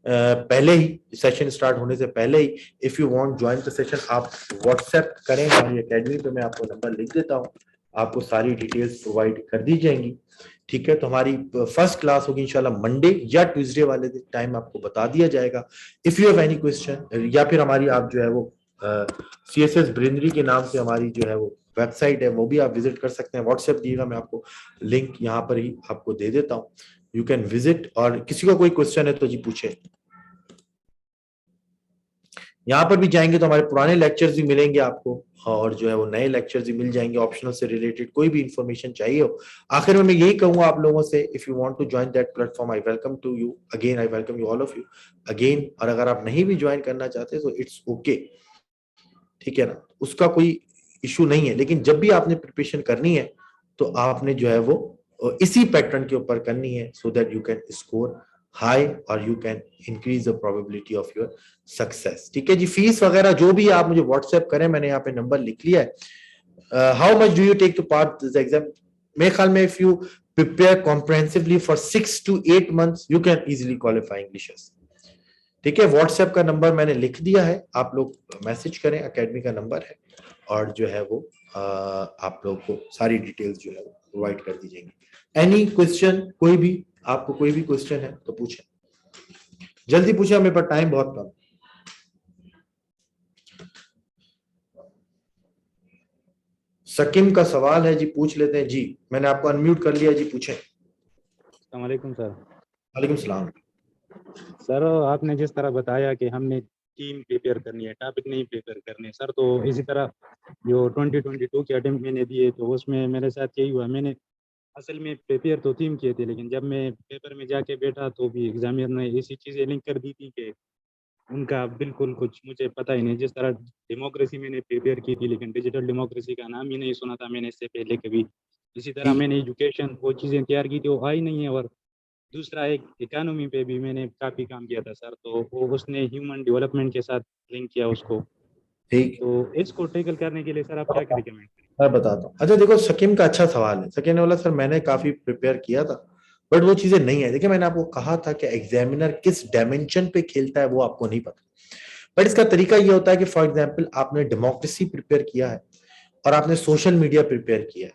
S1: पहले ही, सेशन स्टार्ट होने से पहले ही। If you want join the session, आप व्हाट्सएप करें हमारी अकेडमी पे, मैं आपको नंबर लिख देता हूँ, आपको सारी डिटेल्स प्रोवाइड कर दी जाएंगी। ठीक है, तो हमारी फर्स्ट क्लास होगी इंशाल्लाह मंडे या ट्यूसडे वाले दिन, टाइम आपको बता दिया जाएगा। If you have any question, या फिर हमारी आप जो है वो CSS ब्रिंदरी के नाम से हमारी जो है वो वेबसाइट है, वो भी आप विजिट कर सकते हैं। व्हाट्सएप दिएगा, मैं आपको लिंक यहाँ पर ही आपको दे देता हूँ, यू कैन विजिट। और किसी का कोई क्वेश्चन है तो जी पूछे। यहाँ पर भी जाएंगे तो हमारे पुराने लेक्चर्स भी मिलेंगे आपको, और जो है वो नए लेक्चर्स भी मिल जाएंगे, ऑप्शनल से रिलेटेड कोई भी इंफॉर्मेशन चाहिए हो। आखिर में मैं यही कहूंगा आप लोगों से, if you want to join that platform, I welcome to you again, I welcome you all of you again. और अगर आप नहीं भी ज्वाइन करना चाहते तो इट्स ओके, ठीक है ना, उसका कोई इशू नहीं है। लेकिन जब भी आपने प्रिपरेशन करनी है तो आपने जो है वो इसी पैटर्न के ऊपर करनी है, so that you can score high और you can increase the probability of your success. ठीक है जी, फीस वगैरह जो भी आप मुझे व्हाट्सएप करें, मैंने यहाँ पे नंबर लिख लिया है। How much do you take to part this exam? मेरे ख्याल में if you prepare comprehensively for 6 to 8 months, you can easily qualify English. ठीक है, व्हाट्सएप का नंबर मैंने लिख दिया है, आप लोग मैसेज करें, एकेडमी का नंबर है, और जो है वो आप लोग को सारी डिटेल्स जो है वो प्रोवाइड कर दी जाएंगी। एनी क्वेश्चन, कोई भी आपको कोई भी क्वेश्चन है तो पूछें, जल्दी पूछें, मेरे पास टाइम बहुत कम। सकीम का सवाल है जी, पूछ लेते हैं जी, मैंने आपको अनम्यूट कर लिया जी, पूछें।
S2: अस्सलाम वालेकुम सर।
S1: वालेकुम सलाम।
S2: सर आपने जिस तरह बताया कि हमने टीम प्रिपेयर करनी है, टॉपिक नहीं प्रिपेयर करने सर, तो इसी तरह जो 2022 के अटेम्प्ट मैंने दिए तो उसमें मेरे साथ यही हुआ। मैंने असल में प्रिपेयर तो टीम किए थे, लेकिन जब मैं पेपर में जाके बैठा तो भी एग्जामिनर ने ऐसी चीज़ें लिंक कर दी थी कि उनका बिल्कुल कुछ मुझे पता ही नहीं। जिस तरह डेमोक्रेसी मैंने प्रिपेयर की थी, लेकिन डिजिटल डेमोक्रेसी का नाम ही नहीं सुना था मैंने इससे पहले कभी। इसी तरह मैंने एजुकेशन वो चीज़ें तैयार की थी, वो आई नहीं है। और दूसरा एक इकोनॉमी पे भी मैंने काफ़ी काम किया था सर, तो वो उसने ह्यूमन डेवलपमेंट के साथ लिंक किया उसको।
S1: ठीक,
S2: तो इसको टैकल करने के लिए सर आप क्या रिकमेंड करें?
S1: मैं बताता हूँ। अच्छा देखो, सकीम का अच्छा सवाल है। सकीम ने बोला सर मैंने काफी प्रिपेयर किया था बट वो चीजें नहीं है। देखिए, मैंने आपको कहा था कि एग्जामिनर किस डायमेंशन पे खेलता है वो आपको नहीं पता, बट इसका तरीका ये होता है कि फॉर एग्जाम्पल आपने डेमोक्रेसी प्रिपेयर किया है और आपने सोशल मीडिया प्रिपेयर किया है,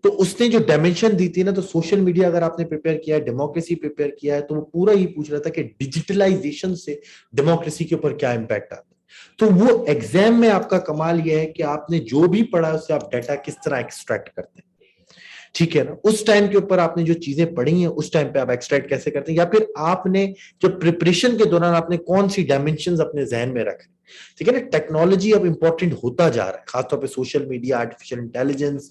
S1: तो उसने जो डायमेंशन दी थी ना, तो सोशल मीडिया अगर आपने प्रिपेयर किया है, डेमोक्रेसी प्रिपेयर किया है, तो वो पूरा ही पूछ रहा था कि डिजिटलाइजेशन से डेमोक्रेसी के ऊपर क्या इंपैक्ट आता है। तो वो एग्जाम में आपका कमाल ये है कि आपने जो भी पढ़ा उससे आप डाटा किस तरह एक्सट्रैक्ट करते हैं। ठीक है ना, उस टाइम के ऊपर आपने जो चीजें पढ़ी हैं उस टाइम पे आप एक्सट्रैक्ट कैसे करते हैं, या फिर आपने जो प्रिपरेशन के दौरान आपने कौन सी डायमेंशंस अपने जहन में रखे। ठीक है ना, टेक्नोलॉजी अब इंपॉर्टेंट होता जा रहा है, खासतौर पे सोशल मीडिया, आर्टिफिशियल इंटेलिजेंस,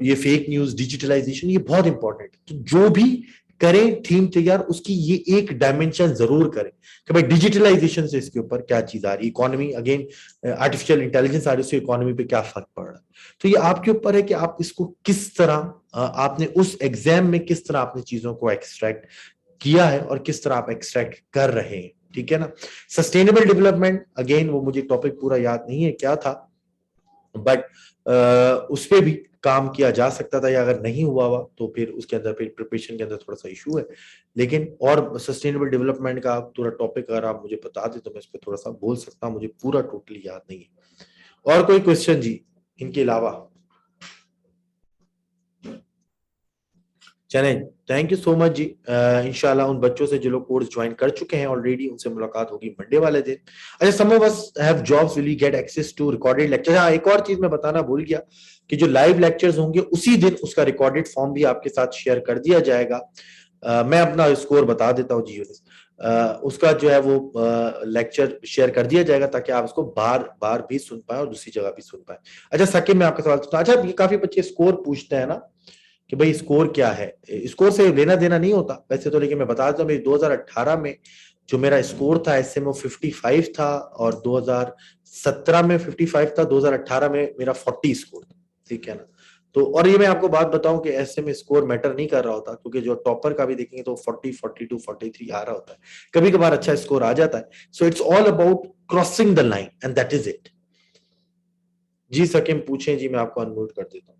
S1: ये फेक न्यूज, डिजिटलाइजेशन, ये बहुत इंपॉर्टेंट है। तो जो भी करें थीम तैयार, उसकी ये एक डायमेंशन जरूर करें कि भाई डिजिटलाइजेशन से इसके ऊपर क्या चीज आ रही है, इकोनॉमी, अगेन आर्टिफिशियल इंटेलिजेंस आ रही है, उससे इकोनॉमी पे क्या फर्क पड़ रहा है। तो ये आपके ऊपर है कि आप इसको किस तरह आपने उस एग्जाम में किस तरह आपने चीजों को एक्सट्रैक्ट किया है और किस तरह आप एक्सट्रैक्ट कर रहे हैं। ठीक है ना, सस्टेनेबल डेवलपमेंट, अगेन वो मुझे टॉपिक पूरा याद नहीं है क्या था, बट उस पर भी काम किया जा सकता था, या अगर नहीं हुआ हुआ तो फिर उसके अंदर फिर प्रिपरेशन के अंदर थोड़ा सा इशू है। लेकिन और सस्टेनेबल डेवलपमेंट का पूरा टॉपिक अगर आप मुझे बता दें तो मैं इस पर थोड़ा सा बोल सकता हूँ, मुझे पूरा टोटली याद नहीं है। और कोई क्वेश्चन जी इनके अलावा? चले, थैंक यू सो मच जी। इंशाल्लाह उन बच्चों से जो लोग कोर्स ज्वाइन कर चुके हैं ऑलरेडी, उनसे मुलाकात होगी मंडे वाले दिन। अच्छा, some of us have jobs, will you get access to recorded lecture? हाँ, एक और चीज मैं बताना भूल गया कि जो लाइव लेक्चर्स होंगे उसी दिन उसका रिकॉर्डेड फॉर्म भी आपके साथ शेयर कर दिया जाएगा। मैं अपना स्कोर बता देता हूँ जी यूनिस। उसका जो है वो लेक्चर शेयर कर दिया जाएगा ताकि आप उसको बार बार भी सुन पाए और दूसरी जगह भी सुन पाए। अच्छा सकीब, मैं आपका सवाल पूछता, अच्छा ये काफी बच्चे स्कोर पूछते हैं ना कि भाई स्कोर क्या है, स्कोर से लेना देना नहीं होता वैसे तो, लेकिन मैं बता देता हूँ मेरी 2018 में जो मेरा स्कोर था ऐसे में 55 था, और 2017 में 55 था, 2018 में मेरा 40 स्कोर था। ठीक है ना, तो और ये मैं आपको बात बताऊं कि ऐसे में स्कोर मैटर नहीं कर रहा होता, क्योंकि जो टॉपर का भी देखेंगे तो 40, 42, 43 आ रहा होता है, कभी कभार अच्छा स्कोर आ जाता है. So it's all about crossing the line and that is it. जी सकीम पूछें जी, मैं आपको अनम्यूट कर देता हूँ.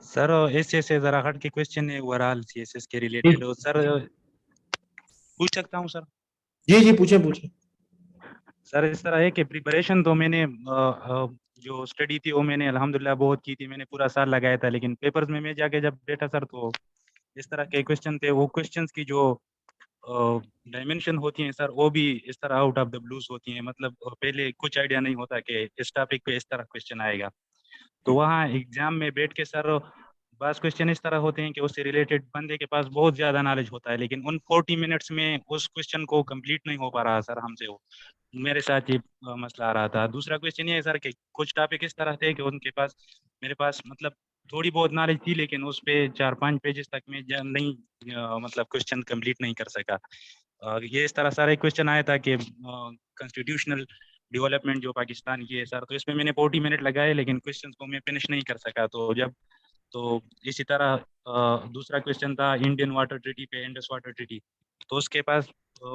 S3: सर ऐसे से जरा हट के क्वेश्चन है ओवरऑल सीएसएस के रिलेटेड, और सर पूछ सकता हूँ सर?
S1: जी जी पूछें पूछें.
S3: सर इस तरह है कि प्रिपरेशन तो मैंने जो स्टडी थी वो मैंने अल्हम्दुलिल्लाह बहुत की थी, मैंने पूरा साल लगाया था, लेकिन पेपर्स में मैं जाके जब बैठा सर तो इस तरह के क्वेश्चन थे, वो क्वेश्चंस की जो डायमेंशन होती हैं सर वो भी इस तरह आउट ऑफ द ब्लूज होती हैं, मतलब पहले कुछ आइडिया नहीं होता कि इस टॉपिक पे इस तरह क्वेश्चन आएगा। तो वहाँ एग्जाम में बैठ के सर बस क्वेश्चन इस तरह होते हैं कि उससे रिलेटेड बंदे के पास बहुत ज़्यादा नॉलेज होता है, लेकिन उन 40 मिनट्स में उस क्वेश्चन को कंप्लीट नहीं हो पा रहा सर हमसे, वो मेरे साथ ये मसला आ रहा था। दूसरा क्वेश्चन ये है सर कि कुछ टॉपिक इस तरह थे कि उनके पास मेरे पास मतलब थोड़ी बहुत नॉलेज थी, लेकिन उस पे 4-5 पेजेस तक मैं नहीं मतलब क्वेश्चन कंप्लीट नहीं कर सका। ये इस तरह सारे क्वेश्चन आया था कि कॉन्स्टिट्यूशनल डेवलपमेंट जो पाकिस्तान की है सर, तो इसमें मैंने 40 मिनट लगाए लेकिन क्वेश्चंस को मैं फिनिश नहीं कर सका। तो इसी तरह दूसरा क्वेश्चन था इंडियन वाटर ट्रीटी पे, इंडस वाटर ट्रीटी, तो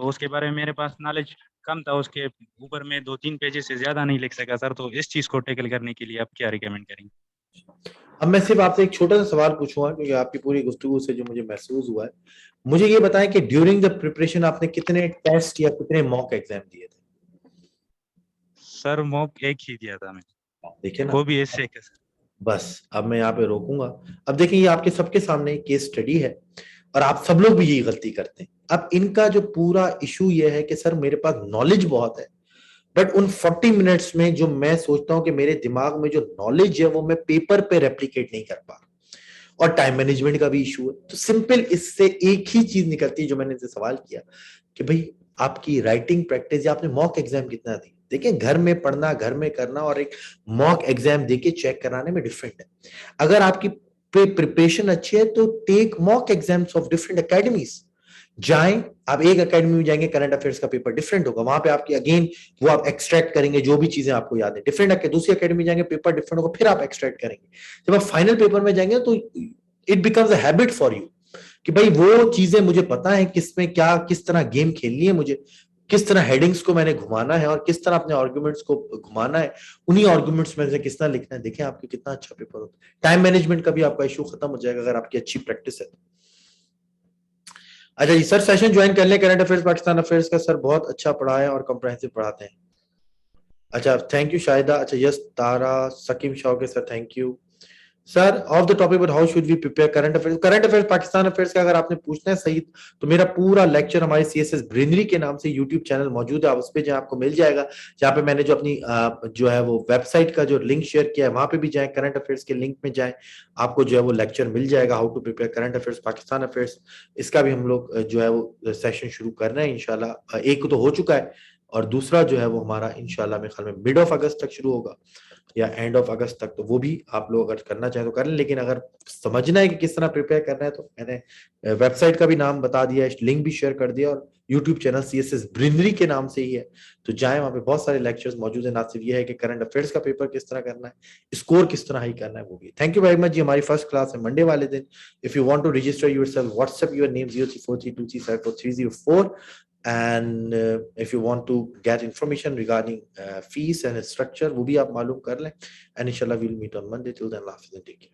S3: उसके बारे में मेरे पास नॉलेज कम था, उसके ऊपर मैं 2-3 पेजेस से ज्यादा नहीं लिख सका सर। तो इस चीज को टैकल करने के लिए आप क्या रिकमेंड करेंगे?
S1: अब मैं सिर्फ आपसे एक छोटा सा सवाल पूछूंगा, क्योंकि आपकी पूरी गुफ्तगू से जो मुझे महसूस हुआ है, मुझे ये बताएं कि ड्यूरिंग द प्रिपरेशन आपने कितने टेस्ट या कितने मॉक एग्जाम दिए थे?
S3: सर मॉक एक ही दिया था मैंने,
S1: देखिए ना,
S3: वो भी ऐसे सर।
S1: बस अब मैं यहाँ पे रोकूंगा. अब देखिए ये आपके सबके सामने केस स्टडी है और आप सब लोग भी यही गलती करते हैं. अब इनका जो पूरा इशू ये है कि सर मेरे पास नॉलेज बहुत है, बट उन 40 मिनट्स में जो मैं सोचता हूं कि मेरे दिमाग में जो नॉलेज है वो मैं पेपर पे रेप्लिकेट नहीं कर पा रहा. और टाइम मैनेजमेंट का भी इशू है. तो सिंपल इससे एक ही चीज निकलती है जो मैंने इनसे सवाल किया कि भाई आपकी राइटिंग प्रैक्टिस या आपने मॉक एग्जाम कितना दी. देखिए घर में पढ़ना, घर में करना और एक मॉक एग्जाम देके चेक कराने में डिफरेंट है. अगर आपकी प्रिपरेशन अच्छी है तो take mock exams of different academies. जाएं, आप एक एकेडमी में जाएंगे, करंट अफेयर्स का पेपर डिफरेंट होगा, वहां पे आपकी अगेन वो आप एक्सट्रैक्ट करेंगे जो भी चीजें आपको याद है, डिफरेंट. दूसरी एकेडमी जाएंगे, पेपर डिफरेंट होगा, फिर आप एक्सट्रैक्ट करेंगे. जब आप फाइनल पेपर में जाएंगे तो it becomes a habit for you कि भाई वो चीजें मुझे पता है किसमें क्या, किस तरह गेम खेलनी है मुझे, किस तरह हेडिंग्स को मैंने घुमाना है और किस तरह अपने आर्गुमेंट्स को घुमाना है, उन्हीं आर्गुमेंट्स में से किस तरह लिखना है. देखें आपके कितना अच्छा पेपर होता है. टाइम मैनेजमेंट का भी आपका इशू खत्म हो जाएगा अगर आपकी अच्छी प्रैक्टिस है. अच्छा जी, सर सेशन ज्वाइन कर लें करंट अफेयर्स पाकिस्तान अफेयर्स का. सर बहुत अच्छा पढ़ाए और कॉम्प्रहेंसिव पढ़ाते हैं. अच्छा थैंक यू शाहिदा. अच्छा यस तारा सकीम शौके sir thank you. Sir off the topic but how should we prepare current affairs Pakistan affairs का अगर आपने पूछना है सही, तो मेरा पूरा लेक्चर हमारे सीएसएस ब्रिनरी के नाम से यूट्यूब चैनल मौजूद है, आप उस पे जो आपको मिल जाएगा, जहाँ पे मैंने जो अपनी जो है वो वेबसाइट का जो लिंक शेयर किया है वहां पे भी जाए, करंट अफेयर्स के लिंक में जाए, आपको जो है वो लेक्चर मिल जाएगा how to prepare current affairs Pakistan affairs. इसका भी हम लोग जो है वो सेशन शुरू कर रहे हैं इंशाल्लाह. एक तो हो चुका है और दूसरा जो है वो हमारा इंशाल्लाह मेरे ख्याल में मिड ऑफ अगस्त तक शुरू होगा या एंड ऑफ अगस्त तक. तो वो भी आप लोग अगर करना चाहें तो कर लें, लेकिन अगर समझना है कि किस तरह प्रिपेयर करना है तो मैंने वेबसाइट का भी नाम बता दिया, लिंक भी शेयर कर दिया, और यूट्यूब चैनल सीएसएस ब्रिनरी के नाम से ही है, तो जाएं वहां पे बहुत सारे लेक्चर्स मौजूद है. ना सिर्फ ये है कि करंट अफेयर्स का पेपर किस तरह करना है, स्कोर किस तरह हाई करना है, वो भी. थैंक यू वेरी मच जी. हमारी फर्स्ट क्लास है मंडे वाले दिन. If you want to register yourself, WhatsApp your name 03432374 and if you want to get information regarding fees and structure वो भी आप मालूम कर लें. and inshallah we'll meet on Monday. Till then, Allah Hafiz and take care.